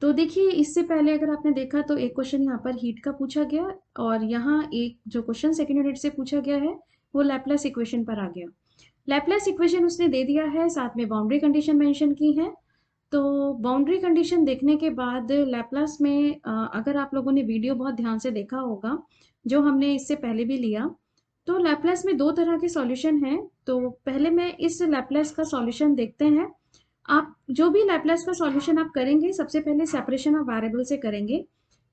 तो देखिए इससे पहले अगर आपने देखा तो एक क्वेश्चन यहाँ पर हीट का पूछा गया और यहाँ एक जो क्वेश्चन सेकेंड यूनिट से पूछा गया है वो लैपलेस इक्वेशन पर आ गया। लैपलेस इक्वेशन उसने दे दिया है, साथ में बाउंड्री कंडीशन मेंशन की है। तो बाउंड्री कंडीशन देखने के बाद लैपलेस में अगर आप लोगों ने वीडियो बहुत ध्यान से देखा होगा जो हमने इससे पहले भी लिया, तो लैपलेस में दो तरह के सॉल्यूशन हैं। तो पहले मैं इस लैपलेस का सॉल्यूशन देखते हैं। आप जो भी लैपलेस का सॉल्यूशन आप करेंगे सबसे पहले सेपरेशन ऑफ वेरिएबल से करेंगे।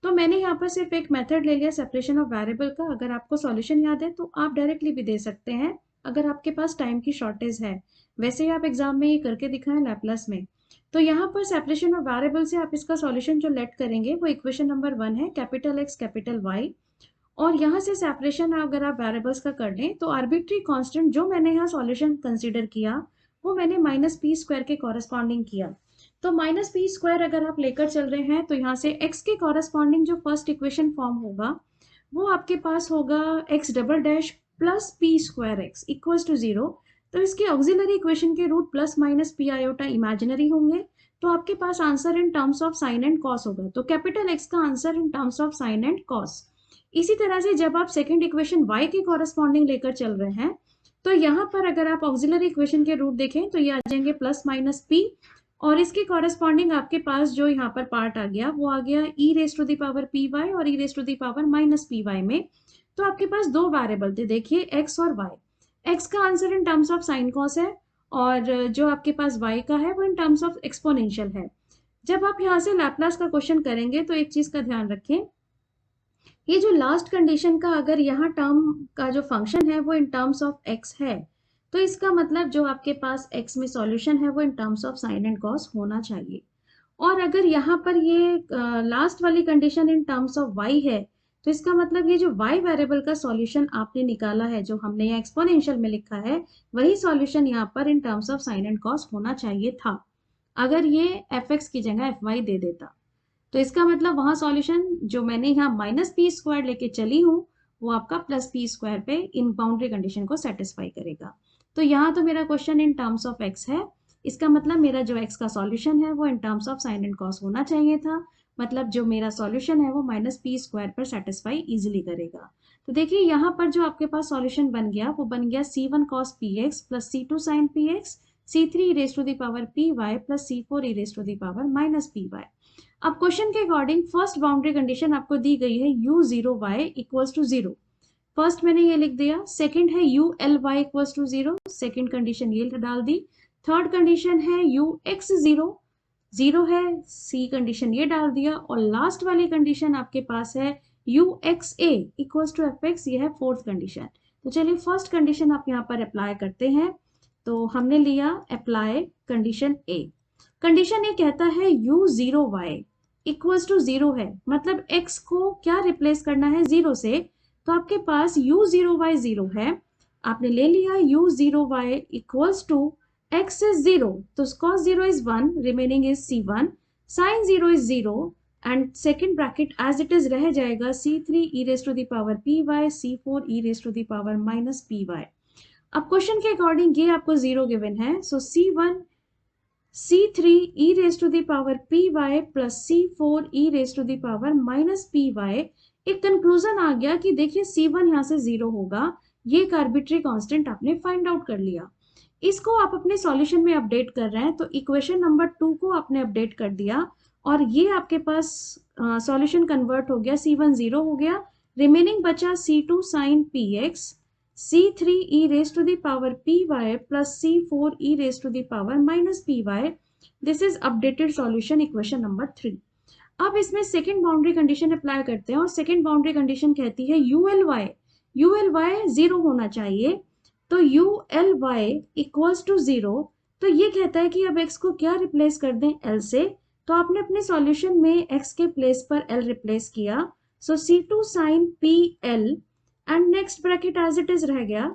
तो मैंने यहाँ पर सिर्फ एक मेथड ले लिया सेपरेशन ऑफ वेरिएबल का। अगर आपको सॉल्यूशन याद है तो आप डायरेक्टली भी दे सकते हैं अगर आपके पास टाइम की शॉर्टेज है। वैसे ही आप एग्जाम में ये करके दिखाएं लैपलेस में। तो यहाँ पर सेपरेशन ऑफ वेरिएबल से आप इसका सॉल्यूशन जो लेट करेंगे वो इक्वेशन नंबर 1 है, कैपिटल एक्स कैपिटल वाई। और यहाँ से सेपरेशन अगर आप वेरिएबल्स का कर लें तो आर्बिट्री कांस्टेंट जो मैंने यहाँ सॉल्यूशन कंसीडर किया वो मैंने -p² के कॉरेस्पॉन्डिंग किया। तो -p² अगर आप लेकर चल रहे हैं तो यहाँ से x के कॉरेस्पॉन्डिंग जो फर्स्ट इक्वेशन फॉर्म होगा वो आपके पास होगा x double dash plus p²x equals to 0। तो इसके ऑक्सिलरी इक्वेशन के root plus minus p iota imaginary होंगे। तो आपके पास answer in terms of sine and cos होगा। तो कैपिटल x का answer in terms of sine and cos. इसी तरह से जब आप सेकेंड इक्वेशन y के कॉरेस्पॉन्डिंग लेकर चल रहे हैं तो यहाँ पर अगर आप ऑक्सिलरी इक्वेशन के रूट देखें तो ये आ जाएंगे प्लस माइनस p, और इसके कॉरेस्पॉन्डिंग आपके पास जो यहाँ पर पार्ट आ गया वो आ गया e raise to the power py और e raise to the power minus py में। तो आपके पास दो वेरिएबल थे, देखिए x और y। x का answer in terms of sine cos है और जो आपके पास y का है वो इन टर्म्स ऑफ एक्सपोनेंशियल है। जब आप यहाँ से लैपलेस का क्वेश्चन करेंगे तो एक चीज का ध्यान रखें, ये जो लास्ट कंडीशन का अगर यहाँ टर्म का जो फंक्शन है वो इन टर्म्स ऑफ x है तो इसका मतलब जो आपके पास x में सॉल्यूशन है वो इन terms of sine and cos होना चाहिए। और अगर यहाँ पर ये लास्ट वाली condition in terms of y है तो इसका मतलब ये जो y वेरिएबल का सॉल्यूशन आपने निकाला है जो हमने यहाँ एक्सपोनेंशियल में लिखा है वही सॉल्यूशन यहाँ पर इन terms of sine and cos होना चाहिए था। अगर ये fx की जगह fy दे देता तो इसका मतलब वहां सॉल्यूशन जो मैंने यहाँ -p² लेके चली हूँ वो आपका +p² पे इन बाउंड्री कंडीशन को सेटिस्फाई करेगा। तो यहाँ तो मेरा question in terms of x है, इसका मतलब मेरा जो x का सॉल्यूशन है वो इन terms of sine and cos होना चाहिए था। मतलब जो मेरा सॉल्यूशन है वो -p² पर सेटिस्फाई इजिली करेगा। तो देखिए यहाँ पर जो आपके पास सॉल्यूशन बन गया वो बन गया c1 cos px plus c2 sin px, c3 e raise to the power py plus c4 e raise to the power -py। अब क्वेश्चन के अकॉर्डिंग फर्स्ट बाउंड्री कंडीशन आपको दी गई है u0y इक्वल्स टू 0। फर्स्ट मैंने ये लिख दिया। सेकंड है uly equals to 0, second condition ये डाल दी। थर्ड कंडीशन है ux0 0 है, सी कंडीशन ये डाल दिया। और लास्ट वाली कंडीशन आपके पास है uxa इक्वल्स टू fx, ये है फोर्थ कंडीशन। तो चलिए फर्स्ट कंडीशन आप यहाँ पर अप्लाई करते हैं। तो हमने लिया अप्लाई कंडीशन ए। कंडीशन ये कहता है u0y इक्वल्स टू 0 है, मतलब x को क्या रिप्लेस करना है 0 से। तो आपके पास u0y 0 है, आपने ले लिया u0y equals to x is 0 तो cos 0 is 1, remaining is c1, sin 0 is 0 and second bracket as it is रह जाएगा c3 e raise to the power py, c4 e raise to the power -py। अब question के अकॉर्डिंग ये आपको 0 given है, so c1 c3 e raise to the power py plus c4 e raise to the power -py। एक conclusion आ गया कि देखिए c1 यहाँ से 0 होगा, ये एक आर्बिट्री कांस्टेंट आपने फाइंड आउट कर लिया। इसको आप अपने सॉल्यूशन में अपडेट कर रहे हैं तो इक्वेशन नंबर 2 को आपने अपडेट कर दिया और ये आपके पास सॉल्यूशन कन्वर्ट हो गया, c1 0 हो गया, रिमेनिंग बचा c2 sin px, c3 e raised to the power py plus c4 e raised to the power -py. This is updated solution equation number 3. अब इसमें सेकेंड बाउंड्री कंडीशन अप्लाई करते हैं और सेकेंड बाउंड्री कंडीशन कहती है uly 0 होना चाहिए। तो uly इक्वल्स टू 0, तो ये कहता है कि अब x को क्या रिप्लेस कर दें, l से। तो आपने अपने सॉल्यूशन में x के प्लेस पर l रिप्लेस किया, so C2 sin PL and next bracket as it is रह गया,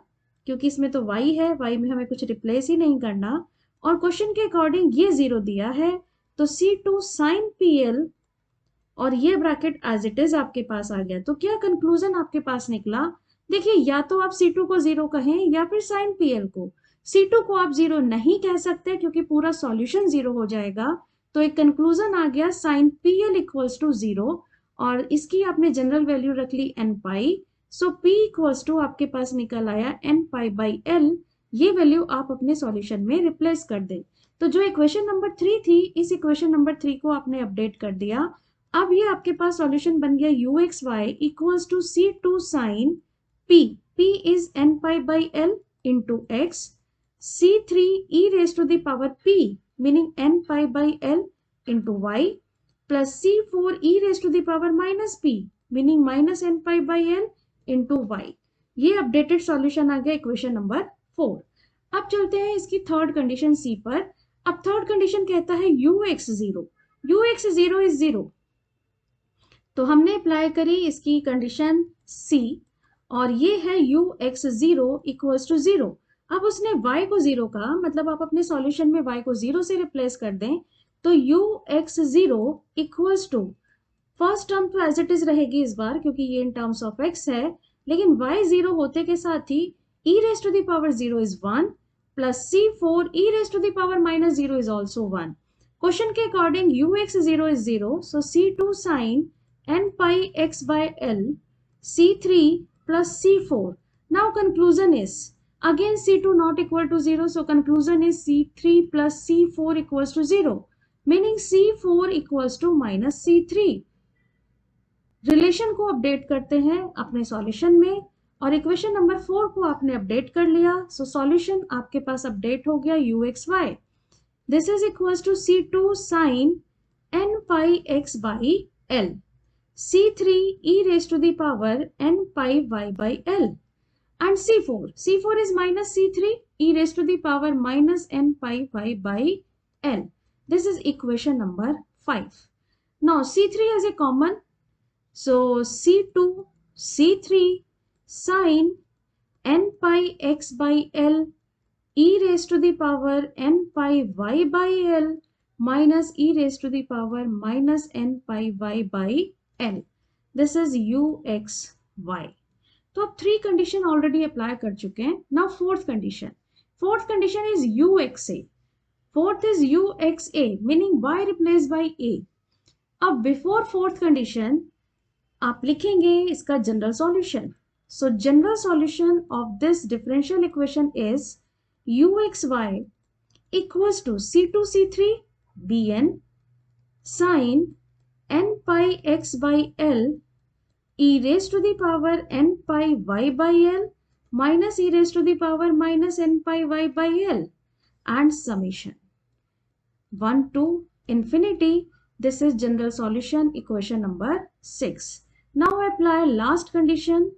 क्योंकि इसमें तो y है, y में हमें कुछ रिप्लेस ही नहीं करना, और क्वेश्चन के अकॉर्डिंग ये 0 दिया है, तो C2 sin PL और ये ब्रैकेट एज इट इज आपके पास आ गया। तो क्या कंक्लूजन आपके पास निकला? देखिए, या तो आप C2 को 0 कहें या फिर sin PL को। C2 को आप 0 नहीं कह सकते क्योंकि पूरा सॉल्यूशन 0 हो जाएगा, तो एक कंक्लूजन आ गया sin PL इक्वल्स टू 0, और इसकी आपने जनरल वैल्यू रख ली n pi, so P equals to आपके पास निकल आया n पाई बाई L। ये वैल्यू आप अपने सॉल्यूशन में रिप्लेस कर दें। तो जो इक्वेशन नंबर 3 थी, इस इक्वेशन नंबर 3 को आपने अपडेट कर दिया। अब ये आपके पास सॉल्यूशन बन गया uxy equals to C2 sin P, P is n pi by L into x, C3 e raised to the power P meaning n pi by L into y plus C4 e raised to the power minus P meaning minus n pi by L into y। ये updated solution आ गया equation number 4। अब चलते हैं इसकी third condition C पर। अब third condition कहता है ux0 is 0, तो हमने अप्लाई करी इसकी कंडीशन C, और ये है ux0 इक्वल्स टू 0। अब उसने y को 0 कहा, मतलब आप अपने सॉल्यूशन में y को 0 से रिप्लेस कर दें, तो ux0 equals to, first term तो एज इट इज रहेगी इस बार क्योंकि ये इन टर्म्स ऑफ x है, लेकिन y 0 होते के साथ ही e raised to the power 0 is 1 plus C4 e raised to the power minus 0 is also 1। Question के according ux0 is 0, so C2 sin n pi x by L C3 plus C4। Now conclusion is again C2 not equal to 0, so conclusion is C3 plus C4 equals to 0, meaning C4 equals to minus C3। Relation को update करते हैं अपने solution में, और equation number 4 को आपने update कर लिया, सो सॉल्यूशन आपके पास अपडेट हो गया uxy, this is equals to C2 sin n pi x by L C3 e raised to the power n pi y by L and C4 is minus C3 e raised to the power minus n pi y by L। This is equation number 5। Now C3 as a common, so C2 C3 sin n pi x by L e raised to the power n pi y by L minus e raised to the power minus n pi y by L। This is uxy। तो अब 3 condition already apply कर चुके हैं। Now fourth condition is uxa, fourth is uxa meaning y replace by a। अब before fourth condition आप लिखेंगे इसका general solution, so general solution of this differential equation is uxy equals to C2 C3 bn sin n pi x by L e raised to the power n pi y by L minus e raised to the power minus n pi y by L and summation 1 to infinity। This is general solution equation number 6। Now apply last condition,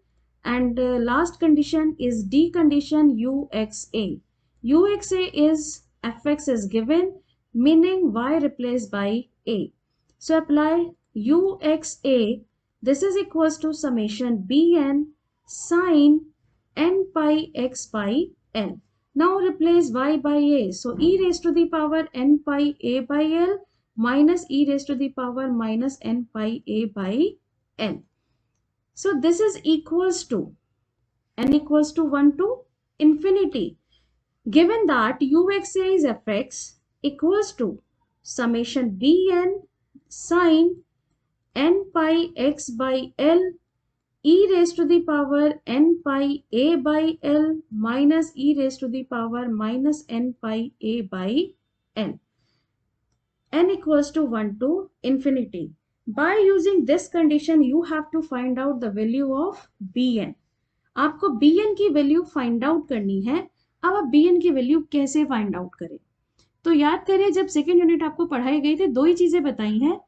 and last condition is D condition uxa। uxa is fx is given meaning y replaced by a, so apply uxa, this is equals to summation bn sin n pi x by L। Now replace y by a, so e raised to the power n pi a by L minus e raised to the power minus n pi a by L। So this is equals to n equals to 1 to infinity, given that uxa is fx equals to summation bn sin n pi x by L e raised to the power n pi a by L minus e raised to the power minus n pi a by L, n equals to 1 to infinity। By using this condition you have to find out the value of bn। आपको bn की value find out करनी है। अब आप bn की value कैसे find out करें? तो याद करें, जब सेकेंड यूनिट आपको पढ़ाई गई थी, 2 ही चीजें बताई हैं,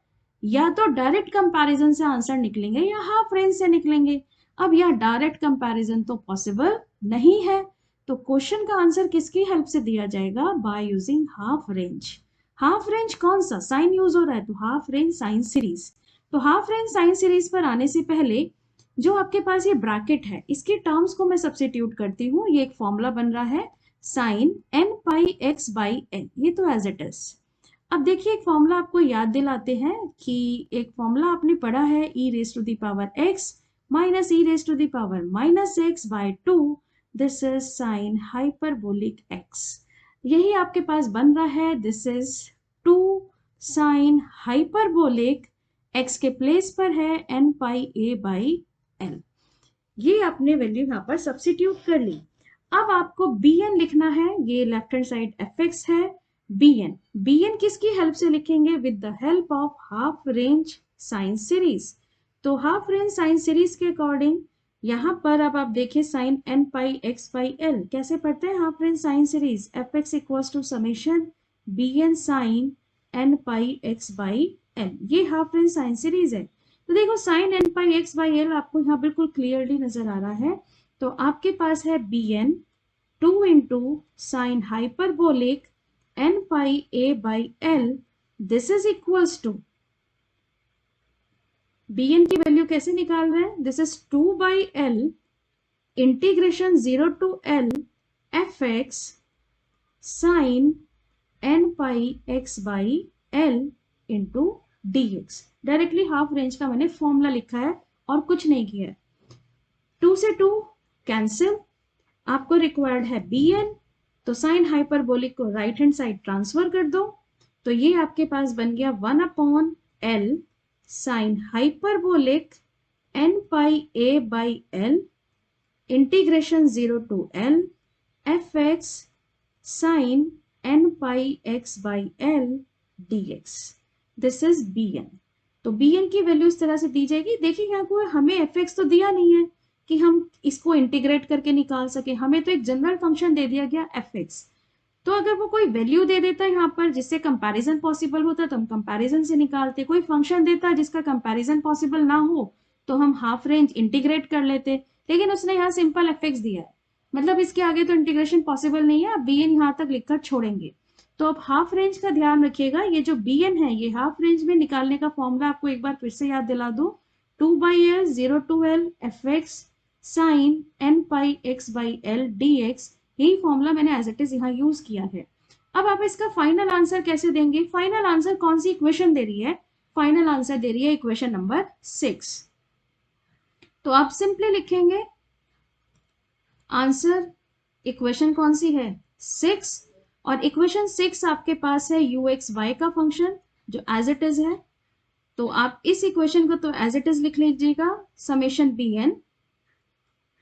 या तो डायरेक्ट कंपैरिजन से आंसर निकलेंगे या हाफ रेंज से निकलेंगे। अब यह डायरेक्ट कंपैरिजन तो पॉसिबल नहीं है, तो क्वेश्चन का आंसर किसकी हेल्प से दिया जाएगा? By using half range. Half range कौन सा? साइन यूज हो रहा है तो हाफ रेंज साइन सीरीज। तो हाफ रेंज साइन सीरीज पर आने से पहले जो आपके पास ये ब्रैकेट है इसके टर्म्स को मैं सब्स्टिट्यूट करती हूँ। ये एक फॉर्मूला बन रहा है sine n pi x by n, ये तो एज इट इज। अब देखिए एक फॉर्मूला आपको याद दिलाते हैं कि एक फॉर्मूला आपने पढ़ा है E raise to the power X minus E raise to the power minus X by 2, this is sine hyperbolic X. यही आपके पास बन रहा है, this is 2 sine hyperbolic X के प्लेस पर है N pi A by L. ये आपने वैल्यू यहाँ पर सब्स्टिट्यूट कर ली। अब आपको bn लिखना है, ये लेफ्ट हैंड साइड fx है, bn किसकी हेल्प से लिखेंगे? With the help of half range sine series. तो हाफ रेंज साइन सीरीज के अकॉर्डिंग यहाँ पर अब आप देखिए sine n pi x by l कैसे पढ़ते हैं half range sine series? fx equals to summation bn sine n pi x by L, ये हाफ रेंज साइन सीरीज है। तो देखो sine n pi x by L आपको यहाँ बिल्कुल क्लियरली नजर आ रहा है। तो आपके पास है bn 2 into sine hyperbolic n pi A by l, this is equals to bn की वैल्यू कैसे निकाल रहे हैं? This is 2 by l integration 0 to l f x sine n pi x by l into dx। Directly half range का मैंने formula लिखा है और कुछ नहीं किया है। 2 से 2 कैंसिल, आपको रिक्वायर्ड है bn, तो साइन हाइपरबोलिक को राइट हैंड साइड ट्रांसफर कर दो। तो ये आपके पास बन गया 1 upon l sine hyperbolic n pi A by l integration 0 to l f x sine n pi x by l dx, this is bn। तो bn की वैल्यू इस तरह से दी जाएगी। देखिए यहाँ को हमें fx तो दिया नहीं है कि हम इसको इंटीग्रेट करके निकाल सके, हमें तो एक जनरल फंक्शन दे दिया गया fx। तो अगर वो कोई वैल्यू दे देता है यहाँ पर जिससे कंपैरिजन पॉसिबल होता तो हम कंपैरिजन से निकालते, कोई फंक्शन देता है जिसका कंपैरिजन पॉसिबल ना हो तो हम हाफ रेंज इंटीग्रेट कर लेते, लेकिन उसने यहाँ सिंपल fx दिया है, मतलब इसके आगे तो इंटीग्रेशन पॉसिबल नहीं है। अब bn यहाँ तक लिखकर छोड़ेंगे। तो अब हाफ रेंज का ध्यान रखिएगा, ये जो bn है ये हाफ रेंज में निकालने का फॉर्मूला आपको एक बार फिर से याद दिला दो, 2 by l 0 to l f x sine n pi x by l dx, यही फॉर्मूला मैंने एज इट इज यहाँ यूज किया है। अब आप इसका फाइनल आंसर कैसे देंगे? फाइनल आंसर कौन सी इक्वेशन दे रही है? फाइनल आंसर दे रही है इक्वेशन नंबर 6। तो आप सिंपली लिखेंगे आंसर, इक्वेशन कौन सी है? 6, और इक्वेशन 6 आपके पास है ux(y) का फंक्शन जो एज इट इज है। तो आप इस इक्वेशन को तो एज इट इज लिख लीजिएगा, समेशन bn,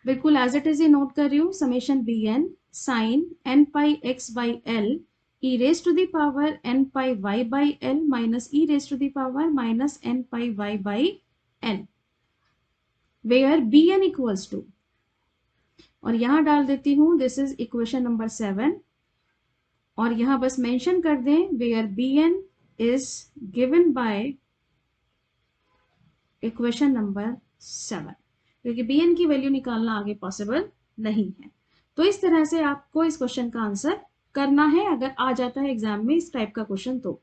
बिल्कुल एज इट इज ही नोट कर रही हूँ, summation bn sine n pi x by l e raise to the power n pi y by l minus E raise to the power minus n pi y by l, where bn equals to, और यहां डाल देती हूं this is equation number 7, और यहां बस mention कर दें where bn is given by equation number 7, क्योंकि bn की वैल्यू निकालना आगे पॉसिबल नहीं है। तो इस तरह से आपको इस क्वेश्चन का आंसर करना है अगर आ जाता है एग्जाम में इस टाइप का क्वेश्चन तो।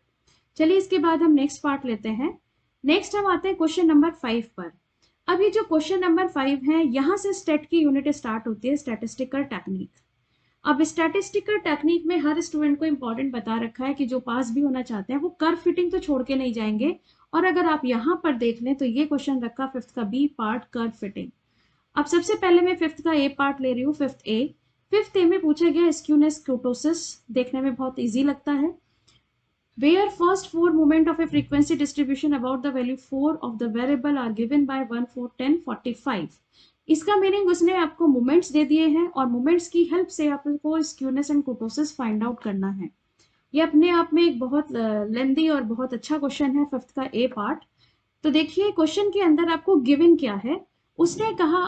चलिए इसके बाद हम नेक्स्ट पार्ट लेते हैं। नेक्स्ट हम आते हैं क्वेश्चन नंबर 5 पर। अब ये जो क्वेश्चन नंबर 5 है यहां से स्टेट की यूनिट स्टार्ट होती है, स्टैटिस्टिकल टेक्निक। अब स्टैटिस्टिकल टेक्निक में हर स्टूडेंट को इंपॉर्टेंट बता रखा है कि जो पास भी होना चाहते हैं वो कर्व फिटिंग तो छोड़ के नहीं जाएंगे। और अगर आप यहाँ पर देख लें तो ये क्वेश्चन रखा 5th का बी पार्ट कर्व फिटिंग। अब सबसे पहले मैं 5th का ए पार्ट ले रही हूँ, 5th ए में पूछा गया स्क्यूनेस कुर्टोसिस, देखने में बहुत ईजी लगता है। Where first 4 moment of a frequency distribution about the value 4 of the variable are given by 1, 4, 10, 45। इसका मीनिंग उसने आपको मोमेंट्स दे दिए हैं और मोमेंट्स की हेल्प से आपको स्क्यूनेस एंड कुर्टोसिस फाइंड आउट करना है। ये अपने आप में एक बहुत लेंदी और बहुत अच्छा क्वेश्चन है 5th का ए पार्ट। तो देखिए क्वेश्चन के अंदर आपको गिवन क्या है, उसने कहा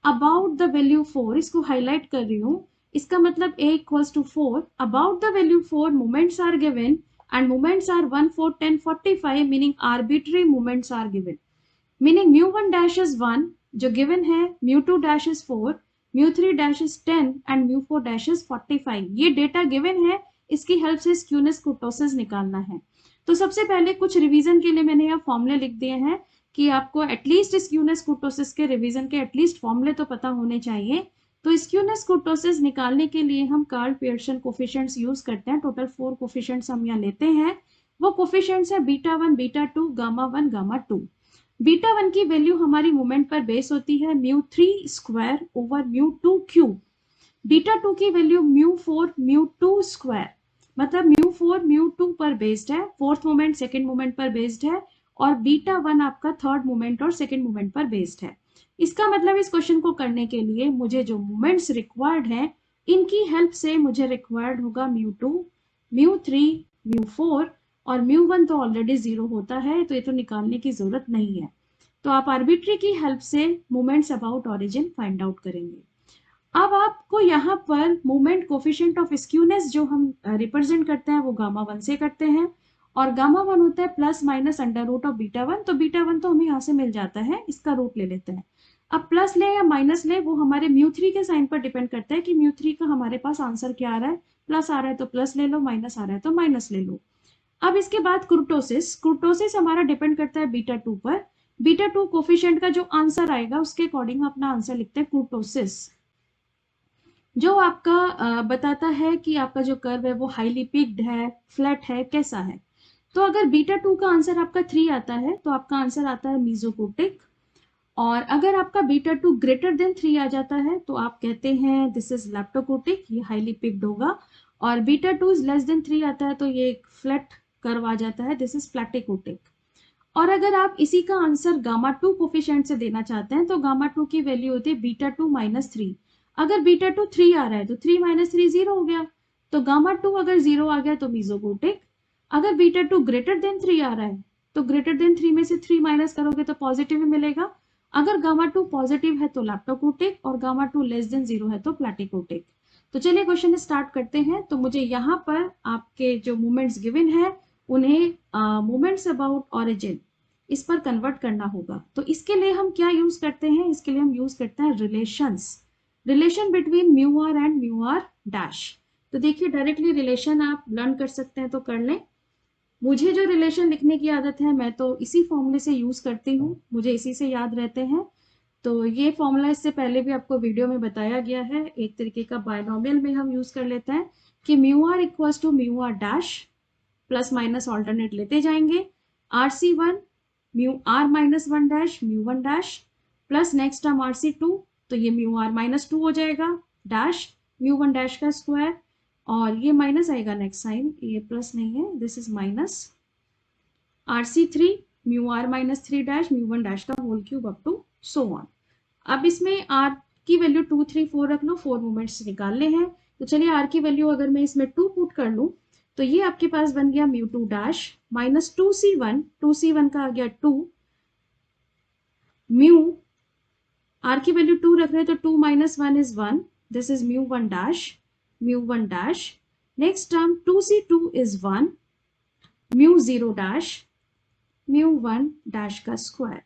अबाउट द वैल्यू 4, इसको हाईलाइट कर रही हूँ, इसका मतलब a equals to 4, about the value 4 moments are given and moments are 1, 4, 10, 45, meaning arbitrary moments are given, meaning mu1 dash is 1 जो given है, mu2 dash is 4, mu 3 dash is 10 and mu 4 dash is 45। ये data given है, इसकी help से skewness कुर्टोसिस निकालना है। तो सबसे पहले कुछ रिवीजन के लिए मैंने यहाँ फॉर्मूले लिख दिए हैं कि आपको एटलीस्ट स्क्यूनेस कुर्टोसिस के रिवीजन के एटलीस्ट फॉर्मूले तो पता होने चाहिए। तो स्क्यूनेस कुर्टोसिस निकालने के लिए हम कार्ल पियर्सन कोफिशिएंट्स यूज करते हैं। टोटल 4 कोफिशिएंट्स हम यहाँ लेते हैं। वो कोफिशिएंट्स है beta 1, beta 2, gamma 1, gamma 2। Beta 1 की वैल्यू हमारी मोमेंट पर बेस होती है mu 3 square over mu 2 cube. Beta 2 की वैल्यू म्यू 4 म्यू 2 स्क्वायर, मतलब म्यू 4 म्यू 2 पर बेस्ड है, फोर्थ मोमेंट सेकंड मोमेंट पर बेस्ड है, और बीटा 1 आपका थर्ड मोमेंट और सेकंड मोमेंट पर बेस्ड है। इसका मतलब इस क्वेश्चन को करने के लिए मुझे जो मोमेंट्स रिक्वायर्ड हैं, इनकी हेल्प से मुझे रिक्वायर्ड होगा म्यू 2, म्यू 3, म्यू 4, और म्यू 1 तो ऑलरेडी 0 होता है, तो ये तो निकालने की जरूरत नहीं है। तो आप आर्बिट्री की हेल्प से moments about origin find out करेंगे। अब आपको यहाँ पर मोमेंट कोफिशिएंट ऑफ स्क्यूनेस जो हम रिप्रेजेंट करते हैं वो गामा 1 से करते हैं, और गामा 1 होता है plus minus under root of beta 1। तो बीटा 1 तो हमें यहाँ से मिल जाता है, इसका रूट ले लेते हैं। अब प्लस ले या माइनस ले वो हमारे म्यू 3 के साइन पर डिपेंड करता है कि म्यू 3 का हमारे पास आंसर क्या आ रहा है। प्लस आ रहा है तो प्लस ले लो, माइनस आ रहा है तो माइनस ले लो। अब इसके बाद कुर्टोसिस, कुर्टोसिस हमारा डिपेंड करता है बीटा 2 पर। बीटा 2 कोफिशिएंट का जो आंसर आएगा उसके अकॉर्डिंग अपना आंसर लिखते हैं कुर्टोसिस, जो आपका बताता है कि आपका जो कर्व है वो हाईली पिक्ड है, फ्लैट है, कैसा है। तो अगर बीटा 2 का आंसर आपका 3 आता है तो आपका आंसर आता है मीजोकोटिक, और अगर आपका बीटा 2 ग्रेटर देन 3 आ जाता है तो आप कहते हैं दिस इज लैप्टोकोटिक, ये हाईली पिक्ड होगा। और बीटा 2 लेस देन 3 आता है तो ये एक फ्लैट कर्व आ जाता है, दिस इज प्लैटिकोटिक। और अगर आप इसी का आंसर गामा 2 कोफिशिएंट से देना चाहते हैं तो गामा 2 की वैल्यू होती है बीटा 2 माइनस 3। अगर बीटा 2 3 आ रहा है तो 3 माइनस 3 0 हो गया, तो गामा 2 अगर 0 आ गया तो मीजोकोटिक। अगर बीटा 2 ग्रेटर देन 3 आ रहा है तो ग्रेटर देन 3 में से 3 माइनस करोगे तो पॉजिटिव ही मिलेगा। अगर गामा 2 पॉजिटिव है तो लैप्टोकोटिक, और गामा 2 लेस देन 0 है तो प्लैटिकोटिक। तो चलिए क्वेश्चन स्टार्ट करते हैं। तो मुझे यहाँ पर आपके जो मोमेंट्स गिवन है उन्हें मोमेंट्स अबाउट ऑरिजिन इस पर कन्वर्ट करना होगा। तो इसके लिए हम क्या यूज करते हैं, इसके लिए हम यूज करते हैं relations, relation between mu r and mu r dash. तो देखिए डायरेक्टली रिलेशन आप लर्न कर सकते हैं तो कर लें। मुझे जो रिलेशन लिखने की आदत है मैं तो इसी फॉर्मूले से यूज करती हूँ, मुझे इसी से याद रहते हैं। तो ये फॉर्मूला इससे पहले भी आपको वीडियो में बताया गया है, एक तरीके का बायनोमियल में हम यूज कर लेते हैं कि mu r equals to mu r dash, plus minus alternate लेते जाएंगे, RC1 mu are minus 1 dash mu 1 dash, plus next term RC2, तो ये म्यू आर माइनस 2 हो जाएगा डैश म्यू 1 डैश का स्क्वायर, और ये माइनस आएगा नेक्स्ट साइन, ये प्लस नहीं है, this is minus RC3 mu are minus 3 dash mu 1 dash का whole cube up to so on. अब इसमें R की वैल्यू 2 3 4 रख लो, 4 मोमेंट्स निकालने हैं। तो चलिए R की वैल्यू अगर मैं इसमें 2 पुट कर लूं तो ये आपके पास बन गया mu 2 dash minus 2C1, 2C1 का आ गया 2 म्यू, R की वैल्यू 2 रख रहे हैं तो 2 minus 1 is 1, this is mu 1 dash mu 1 dash. Next term 2C2 is 1 mu 0 dash mu 1 dash का स्क्वायर।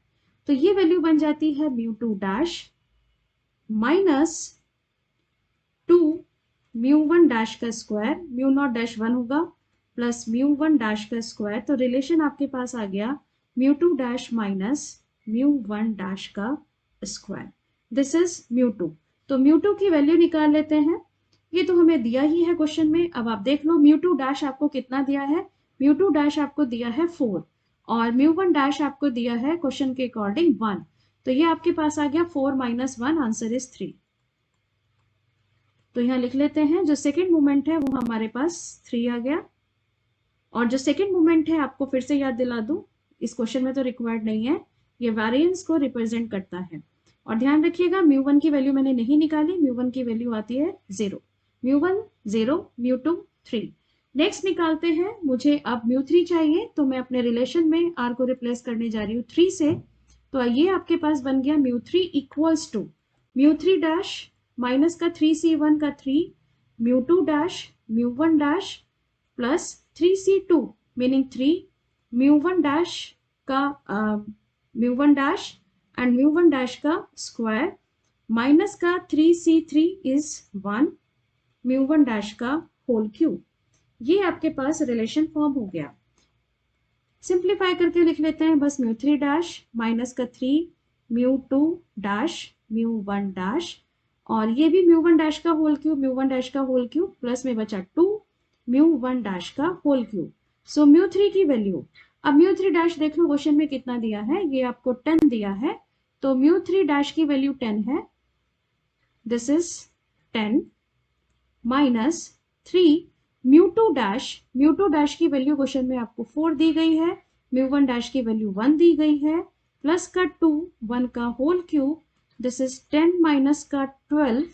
तो ये वैल्यू बन जाती है mu 2 dash minus 2 mu 1 dash का स्क्वायर, म्यू नॉट डैश 1 होगा, प्लस म्यू 1 डैश का स्क्वायर। तो रिलेशन आपके पास आ गया mu 2 dash minus mu 1 dash का स्क्वायर, दिस इज म्यू 2। तो म्यू 2 की वैल्यू निकाल लेते हैं, ये तो हमें दिया ही है क्वेश्चन में। अब आप देख लो म्यू 2 डैश आपको कितना दिया है, म्यू 2 डैश आपको दिया है 4, और म्यू 1 डैश आपको दिया है क्वेश्चन के अकॉर्डिंग 1। तो ये आपके पास आ गया 4 माइनस 1, आंसर इज 3। तो यहाँ लिख लेते हैं जो सेकंड मोमेंट है वो हमारे पास 3 आ गया, और जो सेकंड मोमेंट है आपको फिर से याद दिला दूं, इस क्वेश्चन में तो रिक्वायर्ड नहीं है, ये वेरिएंस को रिप्रेजेंट करता है। और ध्यान रखिएगा म्यू 1 की वैल्यू मैंने नहीं निकाली, म्यू 1 की वैल्यू आती है 0, म्यू 1 0, म्यू 2 3। नेक्स्ट निकालते हैं, मुझे अब म्यू 3 चाहिए, तो मैं अपने रिलेशन में r को रिप्लेस करने जा रही हूँ 3 से। तो ये आपके पास बन गया mu 3 equals to mu 3 dash minus का 3C1 का 3 mu 2 dash mu 1 dash plus 3C2 meaning 3 mu 1 dash का mu 1 dash and mu 1 dash का स्क्वायर माइनस का 3c3 इज 1 μ1 डैश का होल क्यूब। ये आपके पास रिलेशन फॉर्म हो गया। सिंप्लीफाई करके लिख लेते हैं बस μ3 डैश माइनस का 3 μ2 डैश μ1 डैश, और ये भी μ1 डैश का होल क्यूब, μ1 डैश का होल क्यूब, प्लस में बचा 2 μ1 डैश का होल क्यूब। सो μ3 की वैल्यू, अब μ3 डैश देख लो क्वेश्चन में कितना दिया है, ये आपको 10 दिया है, तो μ3 डैश की वैल्यू 10 है, दिस इज 10 माइनस 3 μ2 डैश की वैल्यू क्वेश्चन में आपको 4 दी गई है, μ1 डैश की वैल्यू 1 दी गई है, प्लस का 2 1 का whole cube, this is 10 minus का 12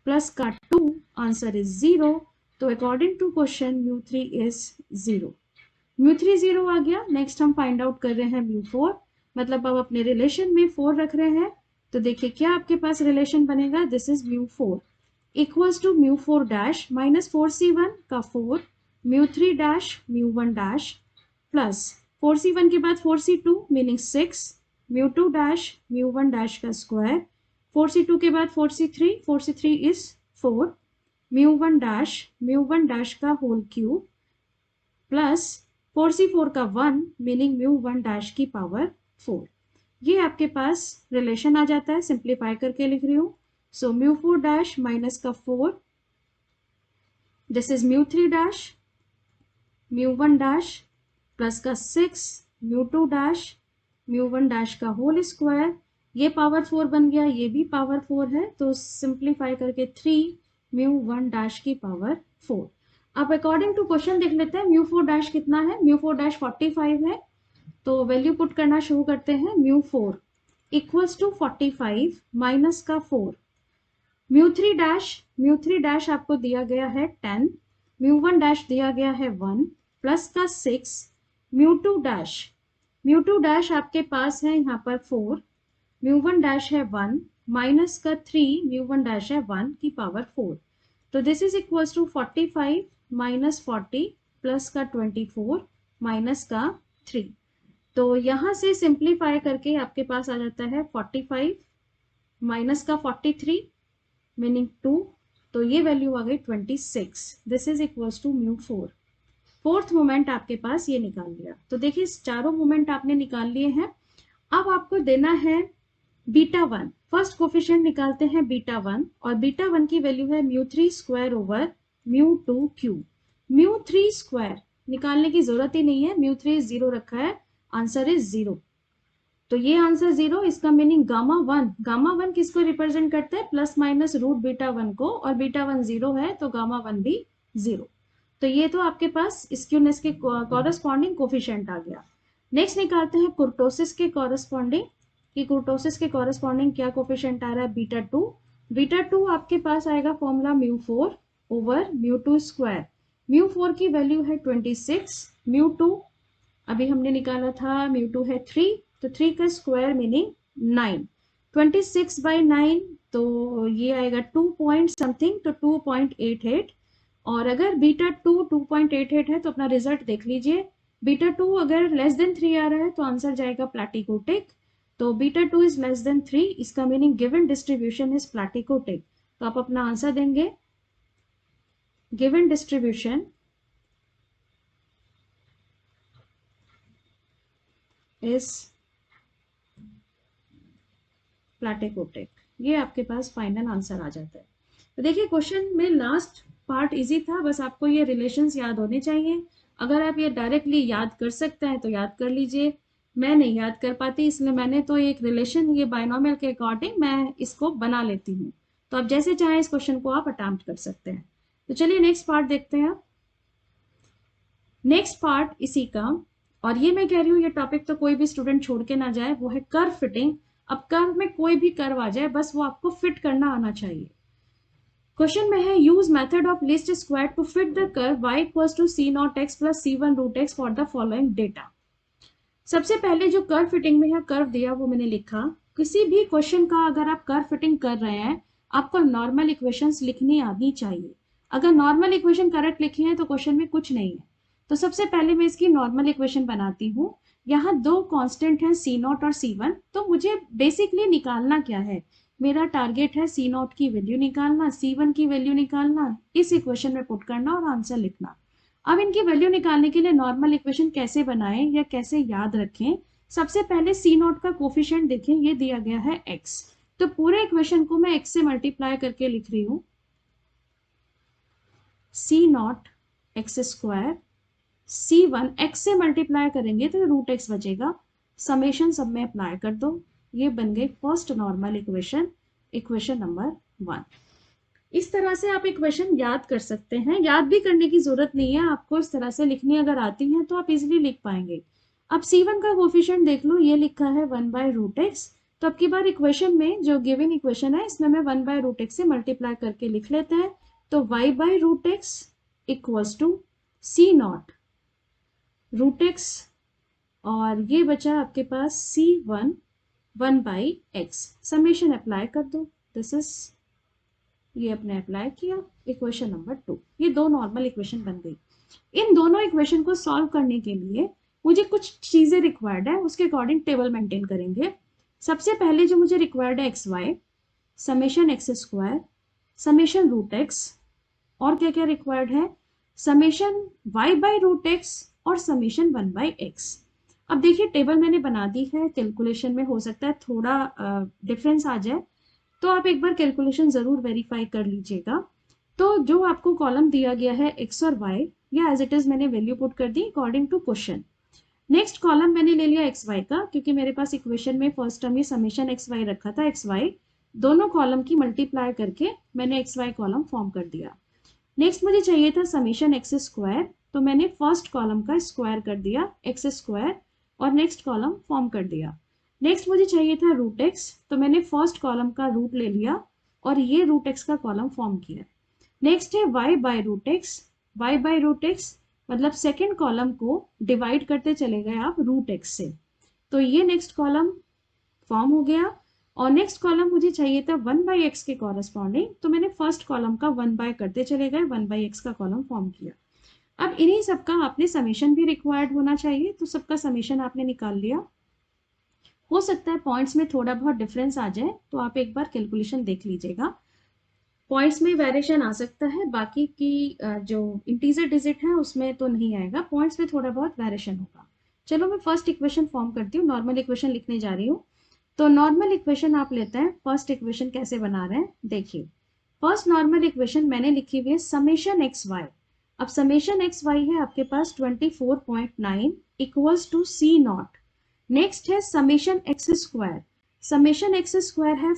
प्लस का 2, आंसर इज 0। तो अकॉर्डिंग टू क्वेश्चन μ3 इज 0। μ3 0 आ गया। नेक्स्ट हम फाइंड आउट कर रहे हैं μ4, मतलब अब अपने रिलेशन में 4 रख रहे हैं, तो देखिए क्या आपके पास रिलेशन बनेगा, this is μ4 equals to μ4 dash minus 4c1 का 4 μ3 डैश μ1 डैश प्लस 4c1 के बाद 4c2 मीनिंग 6 μ2 डैश μ1 डैश का स्क्वायर, 4c2 के बाद 4c3 इज 4 μ1 डैश का होल क्यूब प्लस 4c4 का 1 मीनिंग μ1 डैश की पावर 4। ये आपके पास रिलेशन आ जाता है। सिंप्लीफाई करके लिख रही हूँ, सो μ4 डैश माइनस का 4, this is μ3 dash μ1 dash plus का 6 μ2 डैश μ1 डैश का होल स्क्वायर, ये पावर 4 बन गया, ये भी पावर 4 है, तो सिंप्लीफाई करके 3 μ1 डैश की पावर 4। अब अकॉर्डिंग टू क्वेश्चन देख लेते हैं μ4 डैश कितना है, μ4 डैश 45 है, तो वैल्यू पुट करना शुरू करते हैं। μ4 इक्वल्स टू 45 माइनस का 4, μ3 डैश आपको दिया गया है 10, μ1 डैश दिया गया है 1 प्लस का 6, μ2 डैश आपके पास है यहाँ पर 4, μ1 डैश है 1 माइनस का 3, μ1 डैश है 1 की पावर 4, तो this is equals to 45 minus 40 plus का 24 माइनस का 3। तो यहाँ से सिंप्लीफाई करके आपके पास आ जाता है 45 माइनस का 43 मीनिंग 2, तो ये वैल्यू आ गई 26। This is equals to μ4। Fourth moment आपके पास ये निकाल लिया। तो देखिए चारों मोमेंट आपने निकाल लिए हैं। अब आपको देना है बीटा 1। फर्स्ट कोफिशिएंट निकालते हैं बीटा 1, और बीटा 1 की वैल्यू है μ3 स्क्वायर ओवर μ2 क्यूब। μ3 स्क्वायर निकालने की जरूरत ही नहीं है, μ3 0 रखा है, आंसर इज 0। तो ये आंसर 0, इसका मीनिंग गामा 1 किसको रिप्रेजेंट करता है, प्लस माइनस रूट बीटा 1 को, और बीटा 1 0 है तो गामा 1 भी 0। तो ये तो आपके पास स्क्यूनेस के कॉरस्पॉन्डिंग कोफिशिएंट आ गया। नेक्स्ट निकालते हैं कुर्टोसिस के कॉरस्पॉन्डिंग, कि कुर्टोसिस के कॉरस्पॉन्डिंग क्या कोफिशिएंट आ रहा है, बीटा 2। बीटा 2 आपके पास आएगा फॉर्मूला μ4 ओवर μ2 स्क्वायर। μ4 की वैल्यू है 26, μ2 अभी हमने निकाला था, μ2 है 3, तो 3 का स्क्वायर मीनिंग 9, 26 बाई 9, तो ये आएगा 2 पॉइंट समथिंग, तो 2.88। और अगर बीटा 2 2.88 है तो अपना रिजल्ट देख लीजिए, बीटा 2 अगर लेस देन 3 आ रहा है तो आंसर जाएगा प्लैटिकोटिक, तो बीटा 2 इज लेस देन 3, इसका मीनिंग गिवन डिस्ट्रीब्यूशन इज प्लैटिकोटिक। तो आप अपना आंसर देंगे गिवन डिस्ट्रीब्यूशन इज प्लैटिकोटिक। ये आपके पास फाइनल आंसर आ जाता है। तो देखिए क्वेश्चन में लास्ट पार्ट इजी था, बस आपको ये रिलेशंस याद होने चाहिए। अगर आप ये डायरेक्टली याद कर सकते हैं तो याद कर लीजिए, मैं नहीं याद कर पाती, इसलिए मैंने तो एक रिलेशन ये बायनोमियल के अकॉर्डिंग मैं इसको बना लेती हूँ। तो आप जैसे चाहें इस क्वेश्चन को आप अटेम्प्ट कर सकते हैं। तो चलिए नेक्स्ट पार्ट देखते हैं। नेक्स्ट पार्ट इसी का, और ये मैं कह रही हूँ ये टॉपिक तो कोई भी स्टूडेंट छोड़ के ना जाए, वो है कर्व फिटिंग। अब कर्व में कोई भी कर्व आ जाए, बस वो आपको फिट करना आना चाहिए। क्वेश्चन में है use method of least square to fit the curve y equals to c0x plus c1 root x for the following data. सबसे पहले जो कर्व फिटिंग में है कर्व दिया वो मैंने लिखा। किसी भी क्वेश्चन का अगर आप कर्व फिटिंग कर रहे हैं, आपको नॉर्मल इक्वेशंस लिखनी आनी चाहिए। अगर नॉर्मल इक्वेशन करेक्ट लिखी है तो क्वेश्चन में कुछ नहीं है। तो सबसे पहले मैं इसकी नॉर्मल इक्वेशन बनाती हूँ। यहाँ दो कांस्टेंट हैं सी नॉट और सी वन, तो मुझे बेसिकली निकालना क्या है, मेरा टारगेट है सी नॉट की वैल्यू निकालना, सी वन की वैल्यू निकालना, इस इक्वेशन में पुट करना और आंसर लिखना। अब इनकी वैल्यू निकालने के लिए नॉर्मल इक्वेशन कैसे बनाएं या कैसे याद रखें, सबसे पहले सी नॉट का कोफिशिएंट देखें, ये दिया गया है एक्स, तो पूरे इक्वेशन को मैं एक्स से मल्टीप्लाई करके लिख रही हूँ, C naught X square, C one X से मल्टीप्लाई करेंगे तो रूट एक्स बचेगा, समेशन सब में अप्लाई कर दो, ये बन गई first normal equation, equation number 1। इस तरह से आप इक्वेशन याद कर सकते हैं, याद भी करने की जरूरत नहीं है आपको, इस तरह से लिखनी अगर आती है तो आप इजिली लिख पाएंगे। अब C1 का कोफिशिएंट देख लो, ये लिखा है 1/√x, तो अब की बार इक्वेशन में जो गिवन इक्वेशन है इसमें मैं 1/√x से मल्टीप्लाई करके लिख लेते हैं, तो y/√x equals to C naught root x, और ये बचा आपके पास C1 1/x, समेशन अप्लाई कर दो, दिस इज, ये अपने अप्लाई किया, इक्वेशन नंबर 2, ये दो नॉर्मल इक्वेशन बन गई। इन दोनों इक्वेशन को सॉल्व करने के लिए मुझे कुछ चीजें रिक्वायर्ड है, उसके अकॉर्डिंग टेबल मेंटेन करेंगे। सबसे पहले जो मुझे रिक्वायर्ड है x y, summation x square, summation root x, और क्या क्या रिक्वायर्ड है, समेशन y/√x और समेशन 1/x। अब देखिए टेबल मैंने बना दी है, कैलकुलेशन में हो सकता है थोड़ा डिफरेंस आ जाए, तो आप एक बार कैलकुलेशन जरूर वेरीफाई कर लीजिएगा। तो जो आपको कॉलम दिया गया है एक्स और वाई, या एज इट इज मैंने वैल्यू पुट कर दी according to question. Next column मैंने ले लिया एक्स वाई का, क्योंकि मेरे पास इक्वेशन में फर्स्ट टर्म में समेशन एक्स वाई रखा था, एक्स वाई दोनों कॉलम की मल्टीप्लाई करके मैंने एक्स वाई कॉलम फॉर्म कर दिया। नेक्स्ट मुझे चाहिए था समेशन एक्स स्क्वायर, तो मैंने फर्स्ट कॉलम का स्क्वायर कर दिया एक्स स्क्वायर और नेक्स्ट कॉलम फॉर्म कर दिया। नेक्स्ट मुझे चाहिए था रूट एक्स, तो मैंने फर्स्ट कॉलम का रूट ले लिया और ये रूट एक्स का कॉलम फॉर्म किया। नेक्स्ट है y/√x, y/√x मतलब सेकेंड कॉलम को डिवाइड करते चले गए आप रूट एक्स से, तो ये नेक्स्ट कॉलम फॉर्म हो गया। और नेक्स्ट कॉलम मुझे चाहिए था 1/x के कॉरस्पॉन्डिंग, तो मैंने फर्स्ट कॉलम का 1 करते चले गए, 1/x का कॉलम फॉर्म किया। अब इन्हीं सबका आपने समेशन भी रिक्वायर्ड होना चाहिए, तो सबका समेशन आपने निकाल लिया। हो सकता है पॉइंट्स में थोड़ा बहुत डिफरेंस आ जाए, तो आप एक बार कैलकुलेशन देख लीजिएगा, पॉइंट्स में वेरिएशन आ सकता है, बाकी की जो इंटीजर डिजिट है उसमें तो नहीं आएगा, पॉइंट्स में थोड़ा बहुत वेरिएशन होगा। चलो मैं फर्स्ट इक्वेशन फॉर्म करती हूँ, नॉर्मल इक्वेशन लिखने जा रही हूँ। तो नॉर्मल इक्वेशन आप लेते हैं, फर्स्ट इक्वेशन कैसे बना रहे हैं देखिए। फर्स्ट नॉर्मल इक्वेशन मैंने लिखी हुई है समेशन एक्स वाई। अब समेशन एक्स वाई है आपके पास 24.9 equals to C naught. Next है summation x square, summation x square है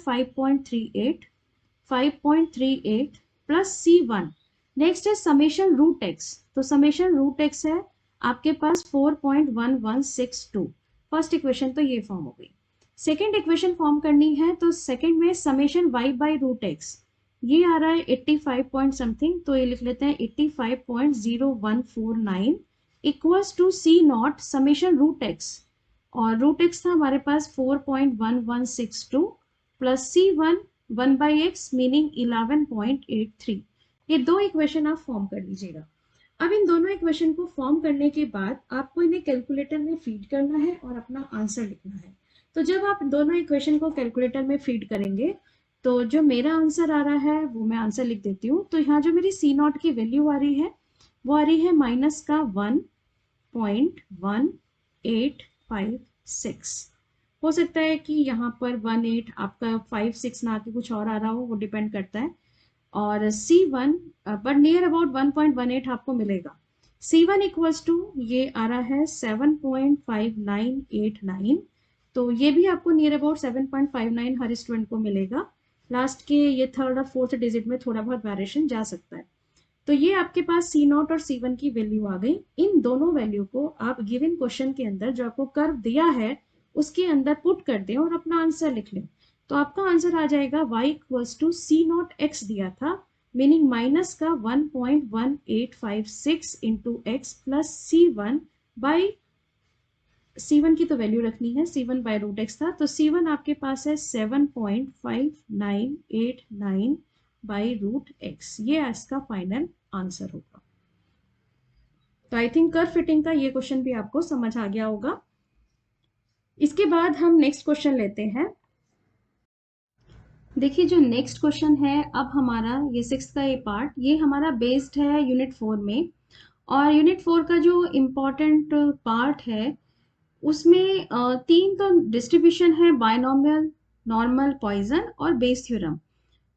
5.38 प्लस C1। नेक्स्ट है समेशन रूट एक्स, तो समेशन रूट एक्स है आपके पास 4.1162। फर्स्ट इक्वेशन तो ये फॉर्म हो गई। सेकेंड इक्वेशन फॉर्म करनी है, तो सेकेंड में समेशन y/√x, ये आ रहा है 85 पॉइंट समथिंग, तो ये लिख लेते हैं 85.0149 equals to C naught summation root x, और रूट एक्स था हमारे पास 4.1162 प्लस C1 1/x मीनिंग 11.83। ये दो इक्वेशन आप फॉर्म कर लीजिएगा। अब इन दोनों इक्वेशन को फॉर्म करने के बाद आपको इन्हें कैलकुलेटर में फीड करना है और अपना आंसर लिखना है। तो जब आप दोनों इक्वेशन को कैलकुलेटर में फीड करेंगे, तो जो मेरा आंसर आ रहा है वो मैं आंसर लिख देती हूँ। तो यहाँ जो मेरी सी नॉट की वैल्यू आ रही है वो आ रही है माइनस का 1.1856। हो सकता है कि यहाँ पर 18 आपका 56 ना आके कुछ और आ रहा हो, वो डिपेंड करता है। और C1 पर नियर अबाउट 1.18 आपको मिलेगा। C1 इक्वल्स टू ये आ रहा है 7.5989, तो ये भी आपको नियर अबाउट 7.59 हर स्टूडेंट को मिलेगा। लास्ट के ये थर्ड और फोर्थ डिजिट में थोड़ा बहुत वेरिएशन जा सकता है। तो ये आपके पास C नॉट और C1 की वैल्यू आ गई। इन दोनों वैल्यू को आप गिवन क्वेश्चन के अंदर जो आपको कर्व दिया है उसके अंदर पुट कर दें और अपना आंसर लिख लें, तो आपका आंसर आ जाएगा y equals to C naught x दिया था, मीनिंग माइनस का 1.1856 into x plus C1 by, C1 की तो वैल्यू रखनी है, C1 बाय रूट एक्स था, तो C1 आपके पास है 7.5989 बाई रूट एक्स, ये इसका फाइनल आंसर होगा। तो आई थिंक कर्व फिटिंग का ये क्वेश्चन भी आपको समझ आ गया होगा। इसके बाद हम नेक्स्ट क्वेश्चन लेते हैं। देखिए जो नेक्स्ट क्वेश्चन है अब हमारा ये 6th का ये पार्ट, ये हमारा बेस्ड है यूनिट 4 में। और यूनिट 4 का जो इम्पोर्टेंट पार्ट है उसमें तीन तो डिस्ट्रीब्यूशन है, बायनॉमियल, नॉर्मल, पॉइजन और बेस थ्योरम।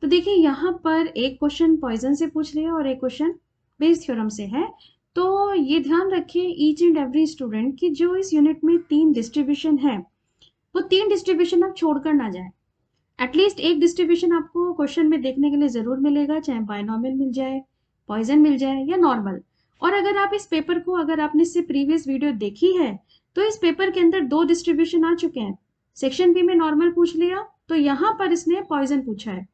तो देखिए यहाँ पर एक क्वेश्चन पॉइजन से पूछ लिया और एक क्वेश्चन बेस थ्योरम से है। तो ये ध्यान रखिए ईच एंड एवरी स्टूडेंट कि जो इस यूनिट में तीन डिस्ट्रीब्यूशन है वो तीन डिस्ट्रीब्यूशन आप छोड़कर ना जाए। एटलीस्ट एक डिस्ट्रीब्यूशन आपको क्वेश्चन में देखने के लिए जरूर मिलेगा, चाहे बायनॉमियल मिल जाए, पॉइजन मिल जाए या नॉर्मल। और अगर आप इस पेपर को, अगर आपने इससे प्रीवियस वीडियो देखी है तो इस पेपर के अंदर दो डिस्ट्रीब्यूशन आ चुके हैं। सेक्शन बी में नॉर्मल पूछ लिया, तो यहाँ पर इसने पॉइजन पूछा है।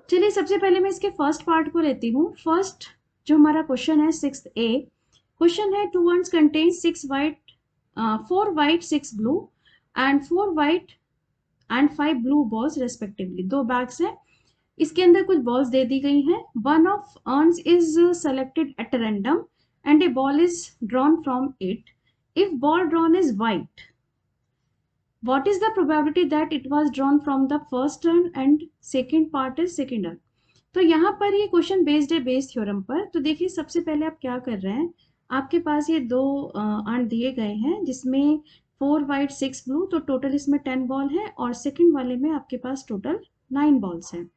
चलिए सबसे पहले मैं इसके फर्स्ट पार्ट को लेती हूँ। फर्स्ट जो हमारा क्वेश्चन है 6th ए क्वेश्चन है, 2 urns contain 4 white 6 blue and 4 white and 5 blue balls respectively। दो बैग्स हैं, इसके अंदर कुछ बॉल्स दे दी गई हैं। One of earns is selected at random and A ball is drawn from it. If ball drawn is white, what is the probability that it was drawn from the first urn and second part is second urn। तो यहाँ पर ये question based है Bayes theorem पर। तो देखिए सबसे पहले आप क्या कर रहे हैं, आपके पास ये दो अर्न दिए गए हैं जिसमें 4 वाइट 6 ब्लू, तो टोटल इसमें 10 बॉल है और सेकंड वाले में आपके पास टोटल 9 बॉल्स हैं।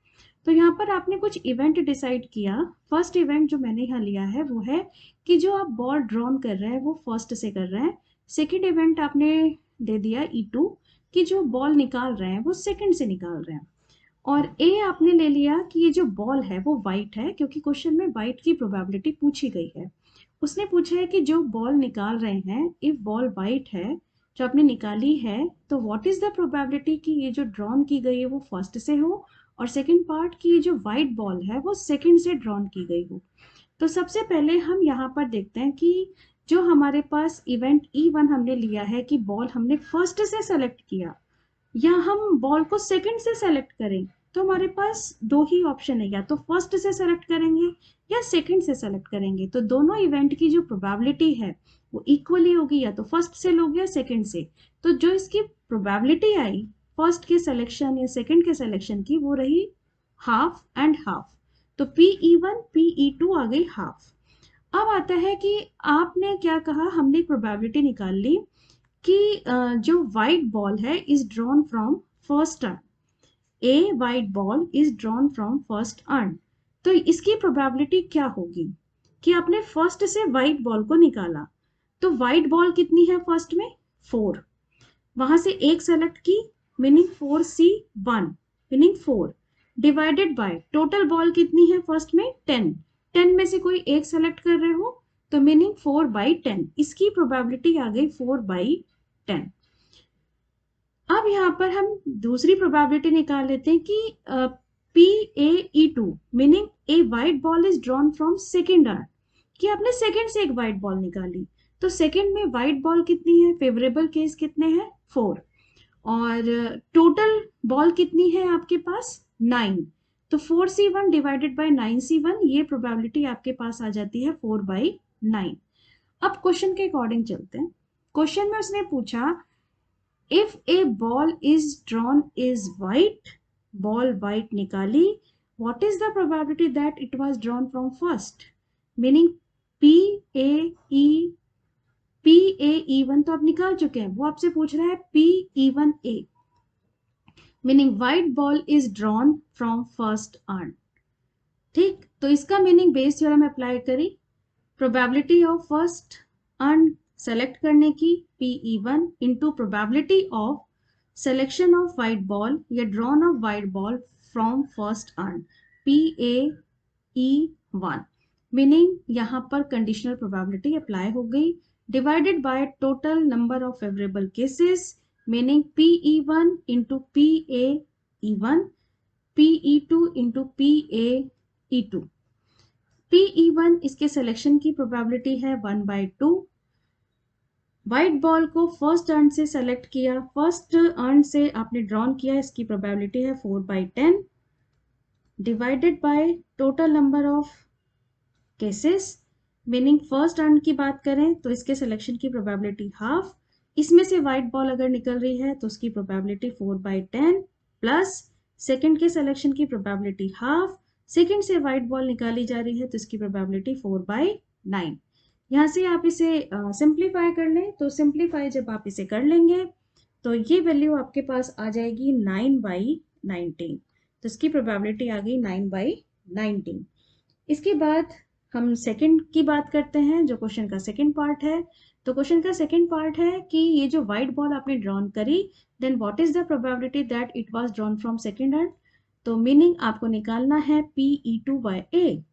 तो यहाँ पर आपने कुछ इवेंट डिसाइड किया। फर्स्ट इवेंट जो मैंने यहाँ लिया है वो है कि जो आप बॉल ड्रॉन कर रहे हैं वो फर्स्ट से कर रहे हैं। सेकेंड इवेंट आपने दे दिया E2 कि जो बॉल निकाल रहे हैं वो सेकंड से निकाल रहे हैं। और ए आपने ले लिया कि ये जो बॉल है वो वाइट है, क्योंकि क्वेश्चन में वाइट की प्रोबेबिलिटी पूछी गई है। उसने पूछा है कि जो बॉल निकाल रहे हैं, इफ बॉल वाइट है जो आपने निकाली है, तो व्हाट इज द प्रोबेबिलिटी कि ये जो ड्रॉन की गई है वो फर्स्ट से हो और सेकंड पार्ट की ये जो वाइट बॉल है वो सेकंड से ड्रॉन की गई हो। तो सबसे पहले हम यहाँ पर देखते हैं कि जो हमारे पास इवेंट E1 हमने लिया है कि बॉल हमने फर्स्ट से सेलेक्ट किया या हम बॉल को सेकंड से सेलेक्ट करें, तो हमारे पास दो ही ऑप्शन है, या तो फर्स्ट से सेलेक्ट करेंगे या सेकंड से सेलेक्ट करेंगे। तो दोनों इवेंट की जो प्रोबेबिलिटी है वो इक्वली होगी, या तो फर्स्ट से लोगे या सेकंड से। तो जो इसकी प्रोबेबिलिटी आई फर्स्ट के सिलेक्शन या सेकंड के सिलेक्शन की, वो रही हाफ एंड हाफ। तो PE1 PE2 आ गई हाफ। अब आता है कि आपने क्या कहा, हमने प्रोबेबिलिटी निकाल ली कि जो वाइट बॉल है is drawn from first earn. A white ball is drawn from first earn. तो इसकी प्रोबेबिलिटी क्या होगी कि आपने फर्स्ट से वाइट बॉल को निकाला। तो वाइट बॉल कितनी है फर्स्ट में, 4, वहां से एक सेलेक्ट की, meaning 4C1 meaning 4 divided by total ball कितनी है फर्स्ट में 10, 10 में से कोई एक सेलेक्ट कर रहे हो तो मीनिंग 4/10। इसकी प्रोबेबिलिटी आ गई 4/10। अब यहाँ पर हम दूसरी प्रोबेबिलिटी निकाल लेते हैं कि PAE2 meaning A white ball is drawn from second earn, कि आपने सेकेंड से एक वाइट बॉल निकाली। तो सेकेंड में वाइट बॉल कितनी है, फेवरेबल केस कितने हैं 4, और टोटल बॉल कितनी है आपके पास 9। तो 4C1 डिवाइडेड बाय 9C1, ये प्रोबेबिलिटी आपके पास आ जाती है 4/9। अब क्वेश्चन के अकॉर्डिंग चलते हैं। क्वेश्चन में उसने पूछा if a ball is drawn is white, ball white निकाली, what is the probability that it was drawn from first, meaning PAE1 तो आप निकाल चुके हैं, वो आपसे पूछ रहा है PE1A meaning white ball is drawn from first urn. ठीक, तो इसका मीनिंग बेस थ्योरम अप्लाई करी, probability of first urn select करने की PE1 into probability of selection of white ball या drawn of white ball from first urn PAE1 meaning यहाँ पर conditional probability apply हो गई, divided by total number of favourable cases meaning PE1 into PAE1 PE2 into PAE2। PE1 इसके selection की probability है 1/2। White ball को first earn से select किया, फर्स्ट अर्न से आपने ड्रॉन किया, इसकी प्रोबेबिलिटी है 4/10 divided by total number of cases meaning first earn की बात करें तो इसके सिलेक्शन की प्रोबेबिलिटी हाफ, इसमें से व्हाइट बॉल अगर निकल रही है तो उसकी प्रोबेबिलिटी 4/10 प्लस सेकंड के सिलेक्शन की प्रोबेबिलिटी हाफ, सेकंड से व्हाइट बॉल निकाली जा रही है तो इसकी प्रोबेबिलिटी 4/9। यहाँ से आप इसे सिंप्लीफाई कर लें, तो सिंप्लीफाई जब आप इसे कर लेंगे तो ये वैल्यू आपके पास आ जाएगी 9/19, तो इसकी प्रोबेबिलिटी आ गई 9/19। इसके बाद हम सेकंड की बात करते हैं, जो क्वेश्चन का सेकंड पार्ट है। तो क्वेश्चन का सेकंड पार्ट है कि ये जो व्हाइट बॉल आपने ड्रॉन करी, then what is the probability that it was drawn from second hand. तो मीनिंग आपको निकालना है PE2/A,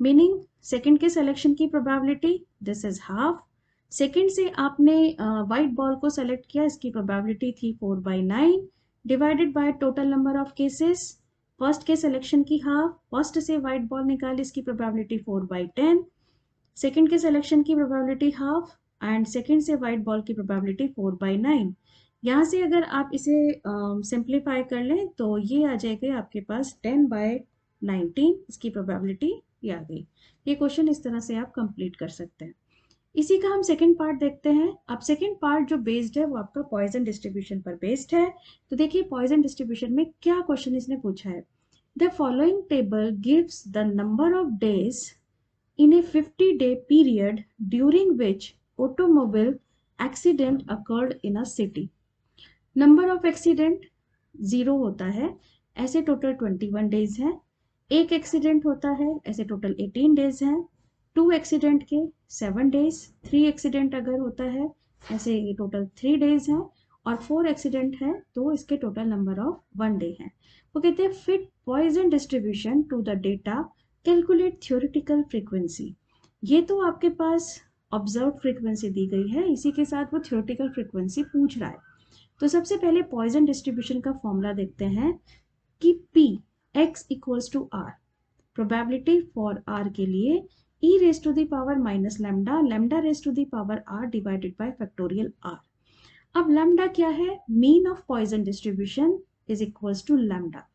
मीनिंग सेकंड के सिलेक्शन की probability this is half, second से आपने व्हाइट बॉल को सेलेक्ट किया, इसकी प्रोबेबिलिटी थी 4/9 divided by total number of cases, first के सिलेक्शन की हाफ, फर्स्ट से व्हाइट बॉल निकाली, इसकी प्रोबेबिलिटी 4/10, सेकंड के सिलेक्शन की प्रोबेबिलिटी हाफ एंड सेकंड से व्हाइट बॉल की प्रोबेबिलिटी 4/9। यहाँ से अगर आप इसे सिंप्लीफाई कर लें तो ये आ जाएगा आपके पास 10/19, इसकी प्रोबेबिलिटी ये आ गई। ये क्वेश्चन इस तरह से आप कंप्लीट कर सकते हैं। इसी का हम सेकंड पार्ट देखते हैं। अब सेकंड पार्ट जो बेस्ड है वो आपका पॉइजन डिस्ट्रीब्यूशन पर बेस्ड है। तो देखिए पॉइजन डिस्ट्रीब्यूशन में क्या क्वेश्चन इसने पूछा है। The following table gives the number of days in a 50-day period during which automobile accident occurred in a city. Number of accident 0 होता है, ऐसे टोटल 21 डेज है। एक एक्सीडेंट होता है, ऐसे टोटल 18 डेज है। 2 एक्सीडेंट के 7 डेज, 3 एक्सीडेंट अगर होता है ऐसे ये टोटल 3 डेज है, और 4 एक्सीडेंट है तो इसके टोटल नंबर ऑफ 1 डे है। वो कहते हैं fit Poisson distribution to the data, calculate theoretical frequency. ये तो आपके पास ऑब्जर्व फ्रीक्वेंसी दी गई है, इसी के साथ वो थ्योरेटिकल फ्रीक्वेंसी पूछ रहा है। तो सबसे पहले पॉइजन डिस्ट्रीब्यूशन का फॉर्मूला देखते हैं कि P x equals to R, probability for R के लिए e raise to the power minus lambda, lambda raise to the power R divided by factorial R। अब लैम्डा क्या है, mean of Poisson distribution is equals to lambda.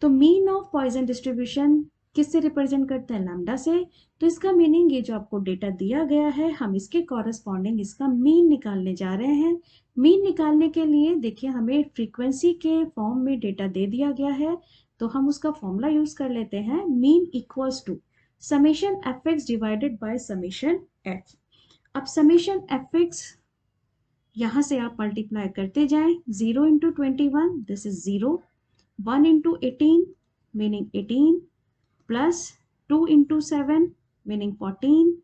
तो mean of Poisson distribution किससे represent करते हैं, लैम्डा से। तो इसका मीनिंग ये जो आपको डेटा दिया गया है, हम इसके कॉरेस्पॉन्डिंग इसका मीन निकालने जा रहे हैं। मीन निकालने के लिए देखिए हमें फ्रीक्वेंसी के फॉर्म में डेटा दे दिया गया है, तो हम उसका फॉर्मूला यूज कर लेते हैं, mean equals to summation fx divided by summation f। अब समेशन fx यहां से आप मल्टीप्लाई करते जाएं, 0 into 21 this is 0, 1 into 18 meaning 18, plus 2 into 7 meaning 14,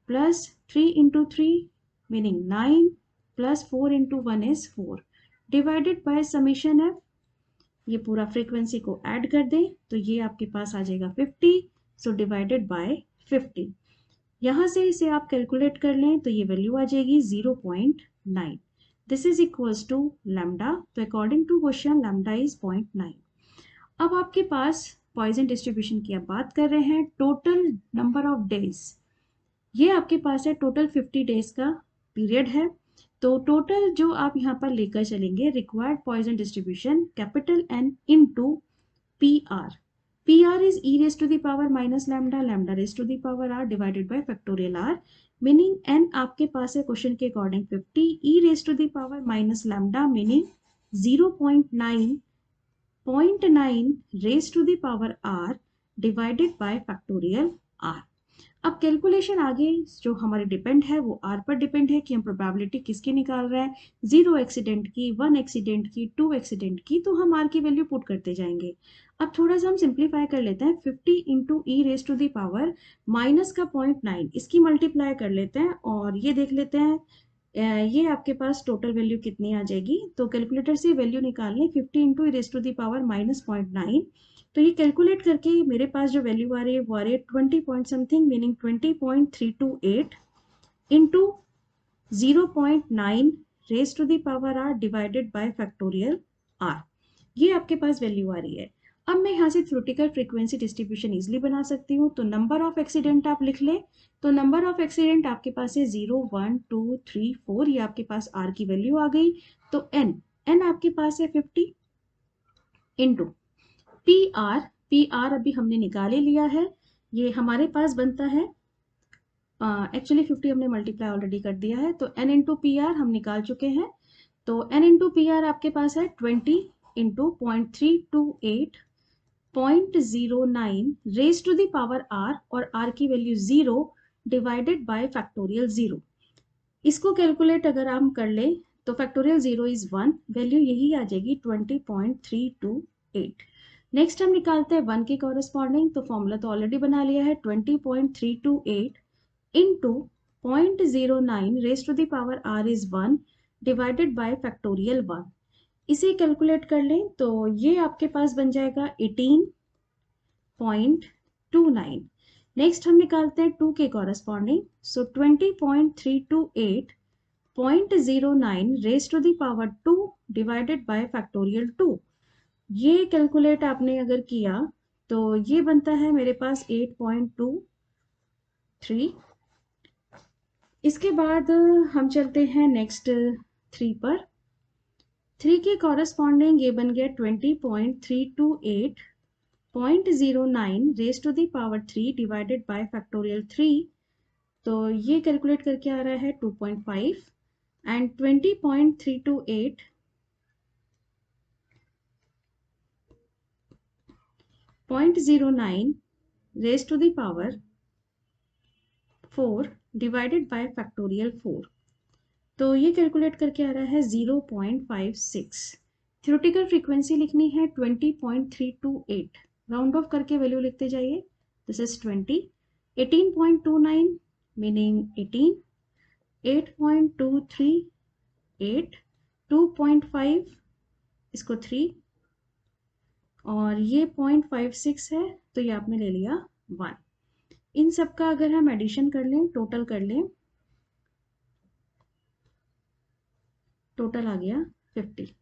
plus 3 into 3 meaning 9, plus 4 into 1 is 4 divided by summation f। ये पूरा फ्रीक्वेंसी को add कर दें तो ये आपके पास आ जाएगा 50, सो डिवाइडेड बाय 50। यहाँ से इसे आप कैलकुलेट कर लें तो ये वैल्यू आ जाएगी 0.9, this is equals to lambda. तो according to question lambda is 0.9। अब आपके पास पॉइजन डिस्ट्रीब्यूशन की आप बात कर रहे हैं, टोटल नंबर ऑफ डेज, ये आपके पास है टोटल 50 डेज का पीरियड है। तो टोटल जो आप यहाँ पर लेकर चलेंगे, required Poisson distribution capital N into PR, PR is e raise to the power minus lambda, lambda raise to the power R divided by factorial R, meaning n आपके पास है क्वेश्चन के according 50, e raise to the power minus lambda meaning 0.9 raised to the power r divided by factorial r। अब calculation आगे जो हमारे depend है वो r पर डिपेंड है कि हम प्रोबेबिलिटी किसकी निकाल रहे हैं, 0 एक्सीडेंट की, 1 एक्सीडेंट की, 2 एक्सीडेंट की, तो हम r की वैल्यू पुट करते जाएंगे। अब थोड़ा सा हम सिंप्लीफाई कर लेते हैं, 50 into e raise to the power minus का 0.9 इसकी मल्टीप्लाई कर लेते हैं और ये देख लेते हैं ये आपके पास टोटल वैल्यू कितनी आ जाएगी। तो कैलकुलेटर से वैल्यू निकालने, 50 into raise to the power minus 0.9, तो ये कैलकुलेट करके मेरे पास जो वैल्यू आ रही है वो आ रही है 20 point something meaning 20.328 into 0.9 raise to the power r divided by factorial r, ये आपके पास वैल्यू आ रही है। अब मैं यहाँ से थ्योरेटिकल फ्रीक्वेंसी डिस्ट्रीब्यूशन इजिली बना सकती हूँ। तो नंबर ऑफ एक्सीडेंट आप लिख लें, तो नंबर ऑफ एक्सीडेंट आपके पास है 0, 1, 2, 3, 4, ये आपके पास r की वैल्यू आ गई। तो n आपके पास है 50 इंटू PR, PR अभी हमने निकाल ही लिया है, ये हमारे पास बनता है एक्चुअली 50 हमने मल्टीप्लाई ऑलरेडी कर दिया है, तो n इंटू पी आर हम निकाल चुके हैं। तो n इंटू पी आर आपके पास है 20 into 0.328.09 raise to the power r, और r की वैल्यू 0 डिवाइडेड बाय फैक्टोरियल 0। इसको कैलकुलेट अगर हम कर ले तो फैक्टोरियल 0 इज 1, वैल्यू यही आ जाएगी 20.328। नेक्स्ट हम निकालते हैं 1 के कॉरेस्पॉन्डिंग, तो फॉर्मूला तो ऑलरेडी बना लिया है 20.328 into 0.09 raise to the power r is 1 divided by factorial 1। इसे कैलकुलेट कर लें तो ये आपके पास बन जाएगा 18.29। नेक्स्ट हम निकालते हैं 2 के corresponding, so 20.328.09 raise to the power 2 divided by factorial 2। ये कैलकुलेट आपने अगर किया तो ये बनता है मेरे पास 8.23। इसके बाद हम चलते हैं नेक्स्ट 3 पर। 3 के कॉरेस्पॉन्डिंग ये बन गया 20.328.09 raise to the power 3 divided by factorial 3। तो ये कैलकुलेट करके आ रहा है 2.5 and 20.328.09 raise to the power 4 divided by factorial 4। तो ये कैलकुलेट करके आ रहा है 0.56। थ्योरेटिकल फ्रीक्वेंसी लिखनी है 20.328, राउंड ऑफ करके वैल्यू लिखते जाइए। दिस इज 20, 18.29 मीनिंग 18, 8.238, 2.5 इसको 3, और ये 0.56 है तो ये आपने ले लिया 1। इन सब का अगर हम एडिशन कर लें, टोटल कर लें, टोटल आ गया 50।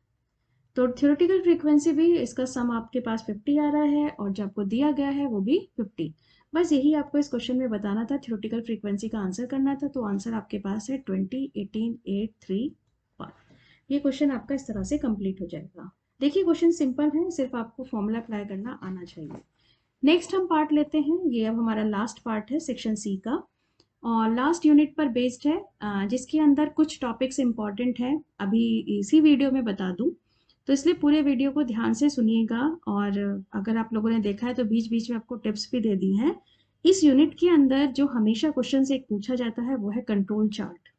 तो थ्योरेटिकल फ्रीक्वेंसी भी इसका सम आपके पास 50 आ रहा है, और जो आपको दिया गया है वो भी 50। बस यही आपको इस क्वेश्चन में बताना था, थ्योरेटिकल फ्रीक्वेंसी का आंसर करना था। तो आंसर आपके पास है 20, 18, 8, 3, 1। ये क्वेश्चन आपका इस तरह से कंप्लीट हो जाएगा। देखिए क्वेश्चन सिंपल है, सिर्फ आपको फॉर्मूला अप्लाई करना आना चाहिए। नेक्स्ट हम पार्ट लेते हैं, ये अब हमारा लास्ट पार्ट है सेक्शन सी का, और लास्ट यूनिट पर बेस्ड है, जिसके अंदर कुछ टॉपिक्स इंपॉर्टेंट हैं, अभी इसी वीडियो में बता दूं, तो इसलिए पूरे वीडियो को ध्यान से सुनिएगा। और अगर आप लोगों ने देखा है तो बीच बीच में आपको टिप्स भी दे दी हैं। इस यूनिट के अंदर जो हमेशा क्वेश्चन से एक पूछा जाता है वो है कंट्रोल चार्ट।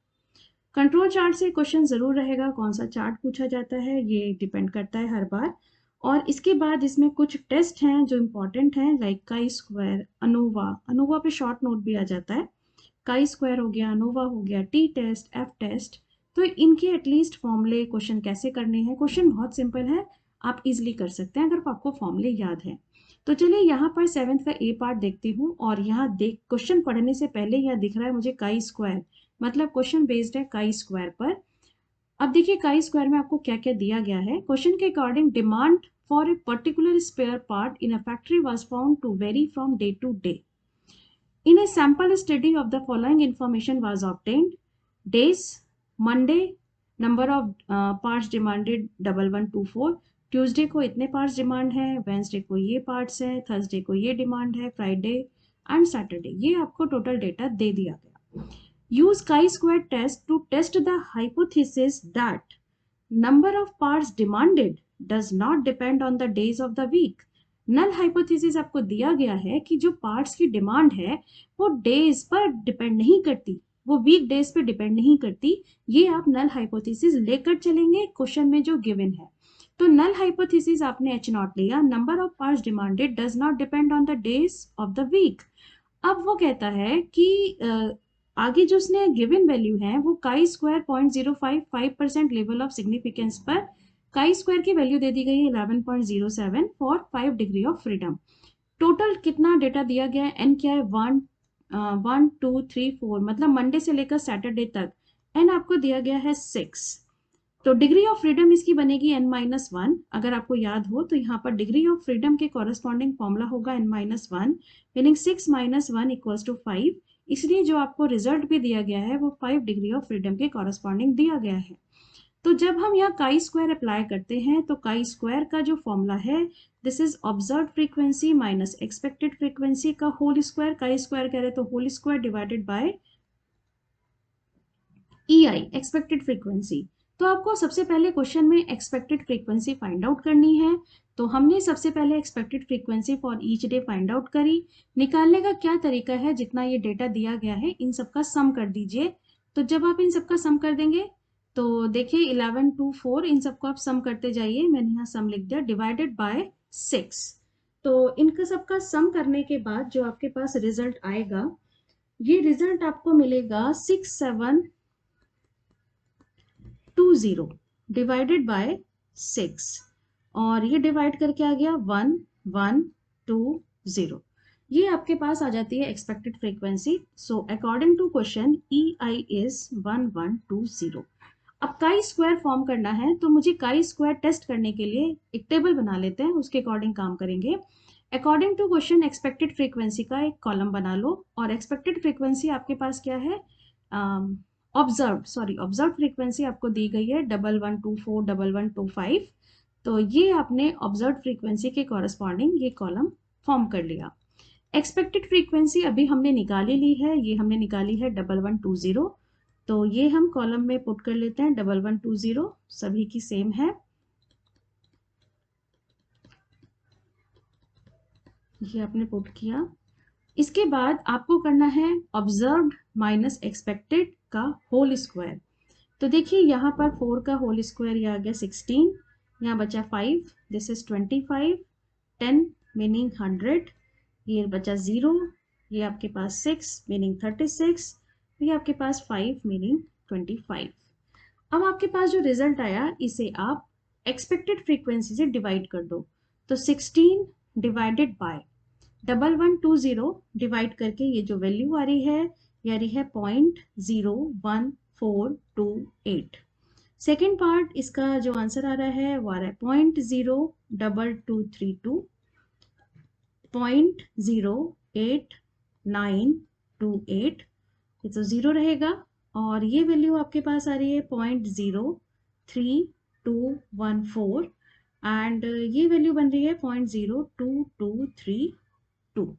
कंट्रोल चार्ट से क्वेश्चन जरूर रहेगा, कौन सा चार्ट पूछा जाता है ये डिपेंड करता है हर बार। और इसके बाद इसमें कुछ टेस्ट हैं जो इम्पोर्टेंट हैं, like chi square, ANOVA, ANOVA पे शॉर्ट नोट भी आ जाता है, काई स्क्वायर हो गया, अनोवा हो गया, टी टेस्ट, एफ टेस्ट। तो इनके एटलीस्ट फॉर्मूले क्वेश्चन कैसे करने हैं, क्वेश्चन बहुत सिंपल है, आप इजीली कर सकते हैं अगर आपको फॉर्मूले याद है। तो चलिए यहाँ पर 7th का ए पार्ट देखती हूँ, और यहाँ देख क्वेश्चन पढ़ने से पहले यहाँ दिख रहा है मुझे काई स्क्वायर, मतलब क्वेश्चन बेस्ड है काई स्क्वायर पर। अब देखिए काई स्क्वायर में आपको क्या क्या दिया गया है। क्वेश्चन के according demand for a particular spare part in a factory was found to vary from day to day. In a sample study of the following information was obtained: days, Monday, number of parts demanded 1124, Tuesday को इतने parts demand है, Wednesday को ये parts है, Thursday को ये demand है, Friday and Saturday, ये आपको total data दे दिया गया। Use chi-square test to test the hypothesis that number of parts demanded does not depend on the days of the week। Null hypothesis आपको दिया गया है कि जो पार्ट्स की डिमांड है वो डेज पर डिपेंड नहीं करती, वो वीक डेज पर डिपेंड नहीं करती। ये आप नल हाइपोथेसिस लेकर चलेंगे क्वेश्चन में जो गिवन है। तो नल हाइपोथेसिस आपने एच नॉट लिया, number of parts demanded does not depend on the days of the week. अब वो कहता है कि आगे जो उसने गिवन वैल्यू है वो chi square 0.055% level of significance पर काई स्क्वायर की वैल्यू दे दी गई है 11.07 for 5 degree of freedom. Total कितना डेटा दिया गया है, एन क्या है 1 2 3 4, मतलब मंडे से लेकर सैटरडे तक एन आपको दिया गया है 6। तो डिग्री ऑफ फ्रीडम इसकी बनेगी n-1। अगर आपको याद हो तो यहाँ पर डिग्री ऑफ फ्रीडम के कॉरेस्पॉन्डिंग फॉर्मूला होगा n-1, मीनिंग 6 - 1 इक्वल्स टू 5। इसलिए जो आपको रिजल्ट भी दिया गया है वो 5 डिग्री ऑफ फ्रीडम के कॉरेस्पॉन्डिंग दिया गया है। तो जब हम यहाँ काई स्क्वायर अप्लाई करते हैं तो काई स्क्वायर का जो फॉर्मूला है this is observe frequency minus expected frequency का होल स्क्वायर, काई स्क्वायर कह रहे तो whole square divided by EI expected frequency. तो आपको सबसे पहले क्वेश्चन में एक्सपेक्टेड फ्रीक्वेंसी फाइंड आउट करनी है। तो हमने सबसे पहले expected frequency for each day find out करी। निकालने का क्या तरीका है, जितना ये डेटा दिया गया है इन सबका सम कर दीजिए। तो जब आप इन सबका सम कर देंगे तो देखिए 11 2 4 इन सबको आप सम करते जाइए। मैंने यहाँ सम लिख दिया डिवाइडेड बाय 6। तो इनका सबका सम करने के बाद जो आपके पास रिजल्ट आएगा, ये रिजल्ट आपको मिलेगा 6720 डिवाइडेड बाय 6, और ये डिवाइड करके आ गया 1120। ये आपके पास आ जाती है expected frequency. So according to question EI is 1120। अब काई स्क्वायर फॉर्म करना है, तो मुझे काई स्क्वायर टेस्ट करने के लिए एक टेबल बना लेते हैं, उसके अकॉर्डिंग काम करेंगे। According to question expected frequency का एक कॉलम बना लो, और एक्सपेक्टेड फ्रीक्वेंसी आपके पास क्या है, ऑब्जर्व फ्रीक्वेंसी आपको दी गई है 1124 1125। तो ये आपने ऑब्जर्व फ्रीक्वेंसी के कॉरस्पॉन्डिंग ये कॉलम फॉर्म कर लिया। एक्सपेक्टेड फ्रीक्वेंसी अभी हमने निकाली ली है, ये हमने निकाली है 1120। तो ये हम कॉलम में पुट कर लेते हैं 1120, सभी की सेम है। ये आपने पुट किया। इसके बाद आपको करना है ऑब्जर्व्ड माइनस एक्सपेक्टेड का होल स्क्वायर। तो देखिए यहाँ पर 4 का होल स्क्वायर ये आ गया 16, यहाँ बचा 5, दिस इज 25, 10 मीनिंग 100, ये बचा 0, ये आपके पास 6 मीनिंग 36, ये आपके पास 5 मीनिंग 25। अब आपके पास जो रिजल्ट आया इसे आप एक्सपेक्टेड फ्रीक्वेंसी से डिवाइड कर दो। तो 16 डिवाइडेड बाय 1120 डिवाइड करके ये जो वैल्यू आ रही है ये आ रही है 0.01428। सेकेंड पार्ट इसका जो आंसर आ रहा है वो आ रहा है 0.02232, 0.08928, ये तो 0 रहेगा, और ये वैल्यू आपके पास आ रही है 0.03214, एंड ये वैल्यू बन रही है 0.02232।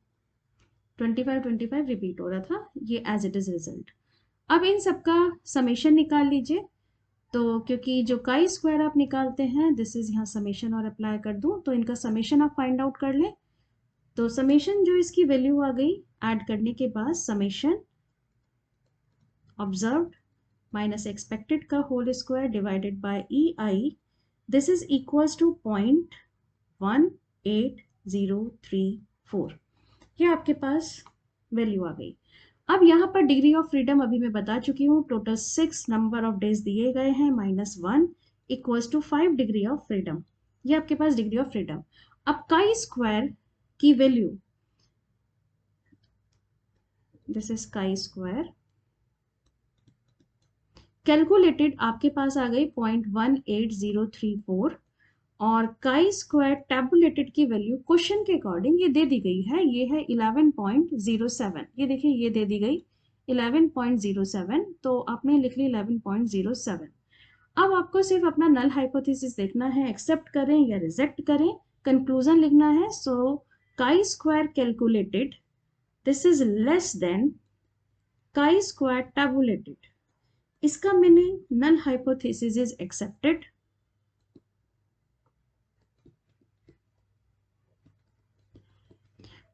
25 रिपीट हो रहा था, ये एज इट इज रिजल्ट। अब इन सबका समेशन निकाल लीजिए। तो क्योंकि जो काई स्क्वायर आप निकालते हैं, दिस इज यहाँ समेशन और अप्लाई कर दूं, तो इनका समेशन आप फाइंड आउट कर लें। तो समेशन जो इसकी वैल्यू आ गई, ऐड करने के बाद समेशन ऑब्जर्व्ड माइनस एक्सपेक्टेड का whole square divided by EI, this is equals to 0.18034। ये आपके पास वैल्यू आ गई। अब यहाँ पर डिग्री ऑफ फ्रीडम अभी मैं बता चुकी हूँ, टोटल 6 नंबर ऑफ डेज दिए गए हैं, -1 equals to 5 degree of freedom. ये आपके पास डिग्री ऑफ फ्रीडम। अब काई स्क्वायर की वैल्यू, दिस इज काई स्क्वायर कैलकुलेटेड, आपके पास आ गई 0.18034, और काई स्क्वायर टैबुलेटेड की वैल्यू क्वेश्चन के अकॉर्डिंग ये दे दी गई है, ये है 11.07। ये देखिए ये दे दी गई 11.07, तो आपने लिख ली 11.07। अब आपको सिर्फ अपना नल हाइपोथेसिस देखना है, एक्सेप्ट करें या रिजेक्ट करें, कंक्लूजन लिखना है। So chi square calculated this is less than chi square tabulated, इसका meaning null hypothesis is accepted.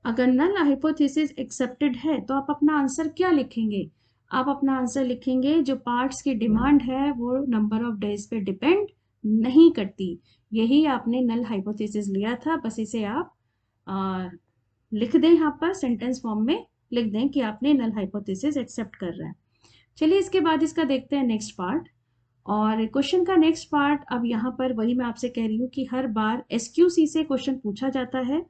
अगर नल हाइपोथेसिस एक्सेप्टेड है तो आप अपना आंसर क्या लिखेंगे, आप अपना आंसर लिखेंगे जो पार्ट्स की डिमांड है वो नंबर ऑफ डेज पे डिपेंड नहीं करती। यही आपने नल हाइपोथेसिस लिया था, बस इसे आप लिख दें, यहाँ पर सेंटेंस फॉर्म में लिख दें कि आपने नल हाइपोथेसिस एक्सेप्ट कर रहा है। चलिए इसके बाद इसका देखते हैं नेक्स्ट पार्ट। और क्वेश्चन का नेक्स्ट पार्ट, अब यहाँ पर वही मैं आपसे कह रही हूँ कि हर बार SQC से क्वेश्चन पूछा जाता है।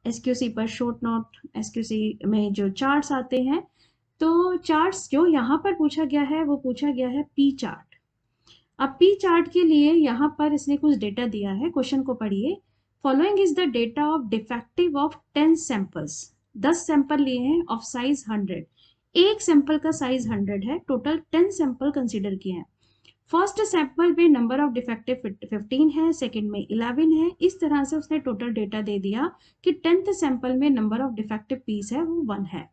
SQC पर शॉर्ट नोट, SQC में जो चार्ट्स आते हैं, तो चार्ट्स जो यहाँ पर पूछा गया है वो पूछा गया है P चार्ट। अब P चार्ट के लिए यहाँ पर इसने कुछ डेटा दिया है, क्वेश्चन को पढ़िए। Following is the data of defective of 10 samples. 10 sample लिए हैं ऑफ साइज 100, एक सैंपल का साइज 100 है, टोटल 10 सैंपल कंसिडर किए हैं। फर्स्ट सैंपल में नंबर ऑफ डिफेक्टिव 15 है, सेकंड में 11 है। इस तरह से उसने टोटल डेटा दे दिया कि 10th सैंपल में नंबर ऑफ डिफेक्टिव पीस है वो 1 है।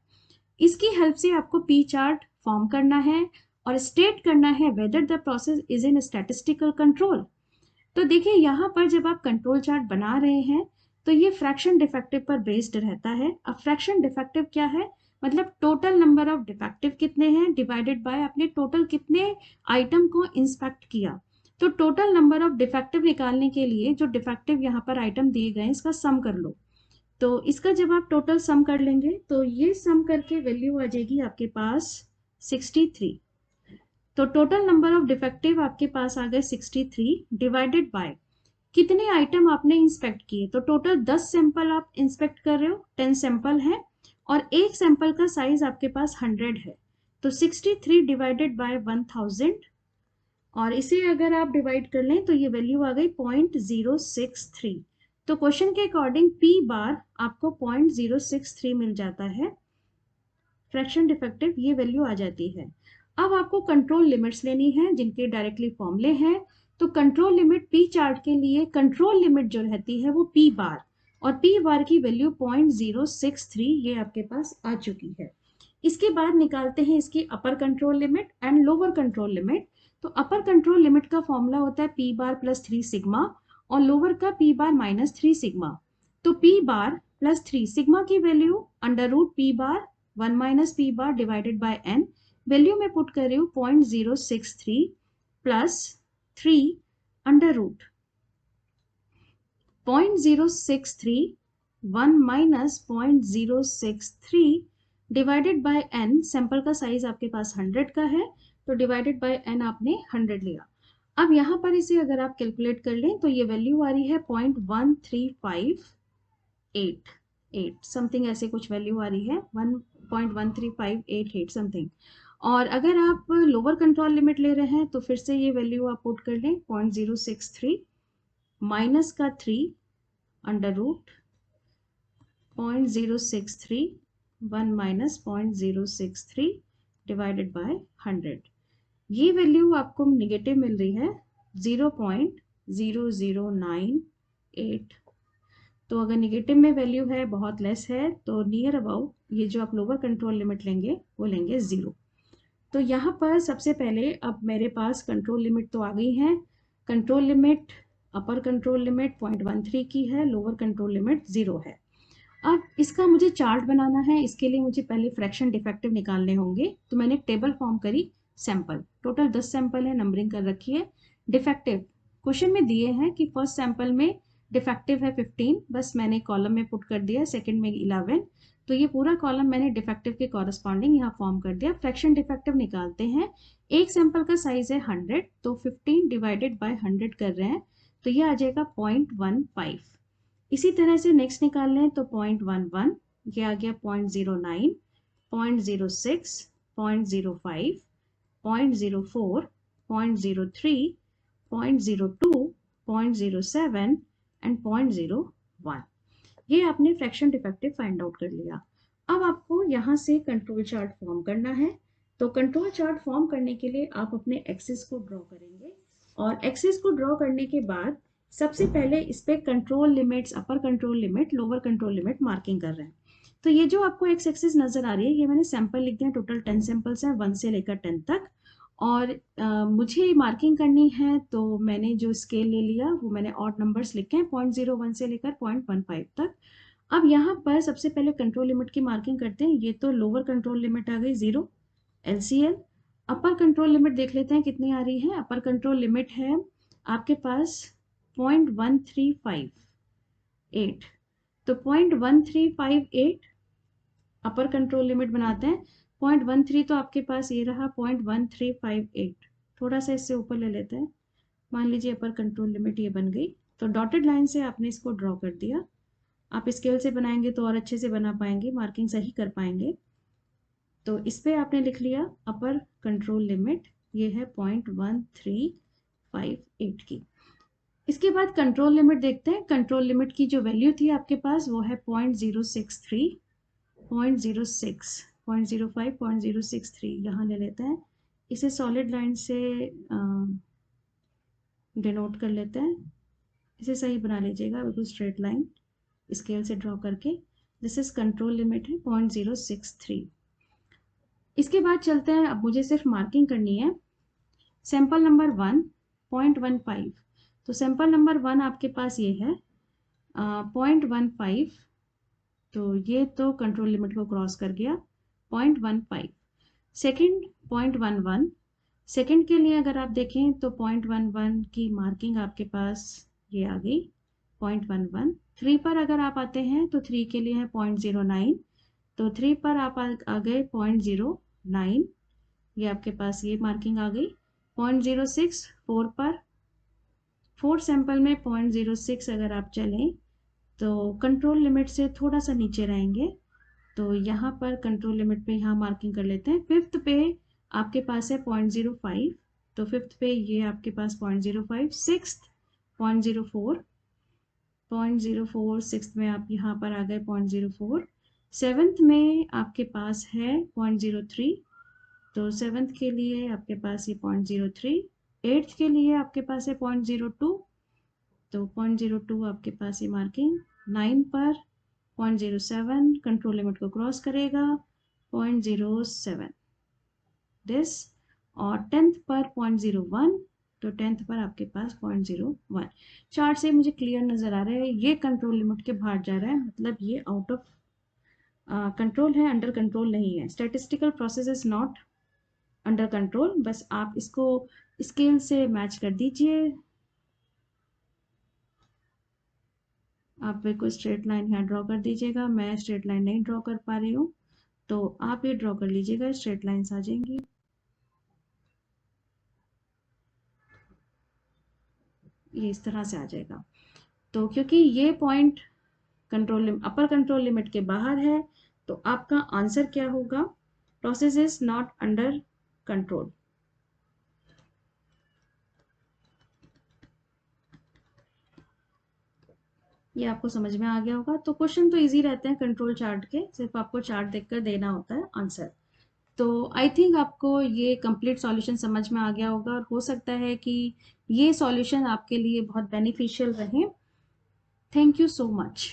इसकी हेल्प से आपको P चार्ट फॉर्म करना है, और स्टेट करना है whether the process is in statistical control. तो देखिए यहाँ पर जब आप कंट्रोल चार्ट बना रहे हैं तो ये फ्रैक्शन डिफेक्टिव पर बेस्ड रहता है। अब फ्रैक्शन डिफेक्टिव क्या है, मतलब टोटल नंबर ऑफ डिफेक्टिव कितने हैं डिवाइडेड बाय आपने टोटल कितने आइटम को इंस्पेक्ट किया। तो टोटल नंबर ऑफ डिफेक्टिव निकालने के लिए जो डिफेक्टिव यहाँ पर आइटम दिए गए इसका सम कर लो। तो इसका जब आप टोटल सम कर लेंगे तो ये सम करके वैल्यू आ जाएगी आपके पास 63। तो टोटल नंबर ऑफ डिफेक्टिव आपके पास आ गए 63 डिवाइडेड बाय कितने आइटम आपने इंस्पेक्ट किए। तो टोटल 10 सैंपल आप इंस्पेक्ट कर रहे हो, 10 सैंपल है और एक सैंपल का साइज आपके पास 100 है। तो 63 डिवाइडेड बाय 1000 और इसे अगर आप डिवाइड कर लें तो ये वैल्यू आ गई 0.063। तो क्वेश्चन के अकॉर्डिंग पी बार आपको 0.063 मिल जाता है, फ्रैक्शन डिफेक्टिव ये वैल्यू आ जाती है। अब आपको कंट्रोल लिमिट्स लेनी है जिनके डायरेक्टली फॉर्मूले हैं। तो कंट्रोल लिमिट पी चार्ट के लिए कंट्रोल लिमिट जो रहती है वो पी बार, और पी बार की वैल्यू 0.063 ये आपके पास आ चुकी है। इसके बाद निकालते हैं इसकी upper control limit and lower control limit. तो अपर कंट्रोल लिमिट का फॉर्मूला होता है पी बार प्लस 3 सिग्मा और लोअर का पी बार माइनस 3 सिग्मा। तो पी बार प्लस 3 सिग्मा की value under root p bar 1 minus p bar divided by n, value में put कर रही हूँ 0.063 plus 3 under root 0.063 1 minus 0.063 divided by n. Sample का size आपके पास 100 का है तो डिवाइडेड बाय एन आपने 100 लिया। अब यहाँ पर इसे अगर आप कैलकुलेट कर लें तो ये वैल्यू आ रही है 0.13588 समथिंग, ऐसे कुछ वैल्यू आ रही है 1.13588 समथिंग। और अगर आप लोअर कंट्रोल लिमिट ले रहे हैं तो फिर से ये वैल्यू आप पुट कर लें 0.063 माइनस का 3 under root 0.063 1 minus 0.063 divided by 100। ये वैल्यू आपको निगेटिव मिल रही है 0.0098। तो अगर निगेटिव में वैल्यू है बहुत लेस है तो नियर अबाउट ये जो आप लोअर कंट्रोल लिमिट लेंगे वो लेंगे 0। तो यहाँ पर सबसे पहले अब मेरे पास कंट्रोल लिमिट तो आ गई है। Control limit upper control limit 0.13 की है, लोअर कंट्रोल लिमिट 0 है। अब इसका मुझे चार्ट बनाना है, इसके लिए मुझे पहले फ्रैक्शन डिफेक्टिव निकालने होंगे। तो मैंने टेबल फॉर्म करी सैंपल, टोटल 10 सैंपल है, नंबरिंग कर रखी है। डिफेक्टिव क्वेश्चन में दिए हैं कि फर्स्ट सैंपल में डिफेक्टिव है 15, बस मैंने कॉलम में पुट कर दिया, सेकंड में 11, तो ये पूरा कॉलम मैंने डिफेक्टिव के कॉरस्पॉन्डिंग यहाँ फॉर्म कर दिया। फ्रैक्शन डिफेक्टिव निकालते हैं। एक सैंपल का साइज है 100 तो 15 डिवाइडेड बाय 100 कर रहे हैं तो ये आ जाएगा 0.15। इसी तरह से नेक्स्ट निकाल लें तो 0.11, ये आ गया 0.09, 0.06, 0.05, 0.04, 0.03, 0.02, 0.07 एंड 0.01। ये आपने फ्रैक्शन डिफेक्टिव फाइंड आउट कर लिया। अब आपको यहाँ से कंट्रोल चार्ट फॉर्म करना है। तो कंट्रोल चार्ट फॉर्म करने के लिए आप अपने एक्सिस को ड्रॉ करेंगे और एक्सिस को ड्रॉ करने के बाद सबसे पहले इस पे कंट्रोल लिमिट्स, अपर control limit, lower control limit marking कर रहे हैं। तो ये जो आपको एक्स एक्सिस नजर आ रही है ये मैंने सैंपल लिख दिया, टोटल 10 सैंपल्स हैं 1 से लेकर 10 तक। और मुझे मार्किंग करनी है तो मैंने जो स्केल ले लिया वो मैंने ऑड नंबर्स लिखे हैं 0.01 से लेकर 0.15 तक। अब यहाँ पर सबसे पहले कंट्रोल लिमिट की मार्किंग करते हैं। ये तो लोअर कंट्रोल लिमिट आ गई 0 LCL। अपर कंट्रोल लिमिट देख लेते हैं कितनी आ रही है। अपर कंट्रोल लिमिट है आपके पास 0.1358, तो 0.1358 अपर कंट्रोल लिमिट बनाते हैं। 0.13 तो आपके पास ये रहा 0.1358, थोड़ा सा इससे ऊपर ले लेते हैं, मान लीजिए अपर कंट्रोल लिमिट ये बन गई। तो डॉटेड लाइन से आपने इसको ड्रॉ कर दिया। आप स्केल से बनाएंगे तो और अच्छे से बना पाएंगे, मार्किंग सही कर पाएंगे। तो इस पे आपने लिख लिया अपर कंट्रोल लिमिट, ये है 0.1358 की। इसके बाद कंट्रोल लिमिट देखते हैं। कंट्रोल लिमिट की जो वैल्यू थी आपके पास वो है 0.063, 0.06, 0.05, 0.063 यहाँ ले लेते हैं। इसे सॉलिड लाइन से डिनोट कर लेते हैं। इसे सही बना लीजिएगा, बिल्कुल स्ट्रेट लाइन स्केल से ड्रॉ करके। दिस इज कंट्रोल लिमिट है 0.063। इसके बाद चलते हैं, अब मुझे सिर्फ मार्किंग करनी है। सैंपल नंबर 1.15, तो सैंपल नंबर 1 आपके पास ये है 0.15, तो ये तो कंट्रोल लिमिट को क्रॉस कर गया 0.15। सेकेंड 0.11, सेकेंड के लिए अगर आप देखें तो 0.11 की मार्किंग आपके पास ये आ गई 0.11। 3 पर अगर आप आते हैं तो 3 के लिए है 0.09, तो 3 पर आप आ गए 0.09, ये आपके पास ये मार्किंग आ गई। 0.06 4 पर, 4 सैंपल में 0.06 अगर आप चलें तो कंट्रोल लिमिट से थोड़ा सा नीचे रहेंगे, तो यहाँ पर कंट्रोल लिमिट पे यहाँ मार्किंग कर लेते हैं। फिफ्थ पे आपके पास है 0.05, तो फिफ्थ पे ये आपके पास 0.05। सिक्स्थ 0.04, 0.04 सिक्स्थ में आप यहाँ पर आ गए 0.04। सेवन्थ में आपके पास है 0.03, तो सेवन्थ के लिए आपके पास ये 0.03। एट्थ के लिए आपके पास है 0.02, तो 0.02 आपके पास ये मार्किंग। 9 पर 0.07 कंट्रोल लिमिट को क्रॉस करेगा 0.07 दिस, और 10th पर 0.01, तो 10th पर आपके पास 0.01। चार्ट से मुझे क्लियर नजर आ रहा है ये कंट्रोल लिमिट के बाहर जा रहा है, मतलब ये आउट ऑफ कंट्रोल है, अंडर कंट्रोल नहीं है। Statistical process is not under control, बस आप इसको स्केल से मैच कर दीजिए। आप मेरे को स्ट्रेट लाइन यहाँ ड्रॉ कर दीजिएगा, मैं स्ट्रेट लाइन नहीं ड्रॉ कर पा रही हूँ, तो आप ये ड्रॉ कर लीजिएगा, स्ट्रेट लाइन्स आ जाएंगी। ये इस तरह से आ जाएगा। तो क्योंकि ये पॉइंट कंट्रोल अपर कंट्रोल लिमिट के बाहर है, तो आपका आंसर क्या होगा? Process is not under control. ये आपको समझ में आ गया होगा। तो क्वेश्चन तो इजी रहते हैं कंट्रोल चार्ट के, सिर्फ आपको चार्ट देखकर देना होता है आंसर। तो आई थिंक आपको ये कंप्लीट सॉल्यूशन समझ में आ गया होगा, और हो सकता है कि ये सॉल्यूशन आपके लिए बहुत बेनिफिशियल रहे। Thank you so much.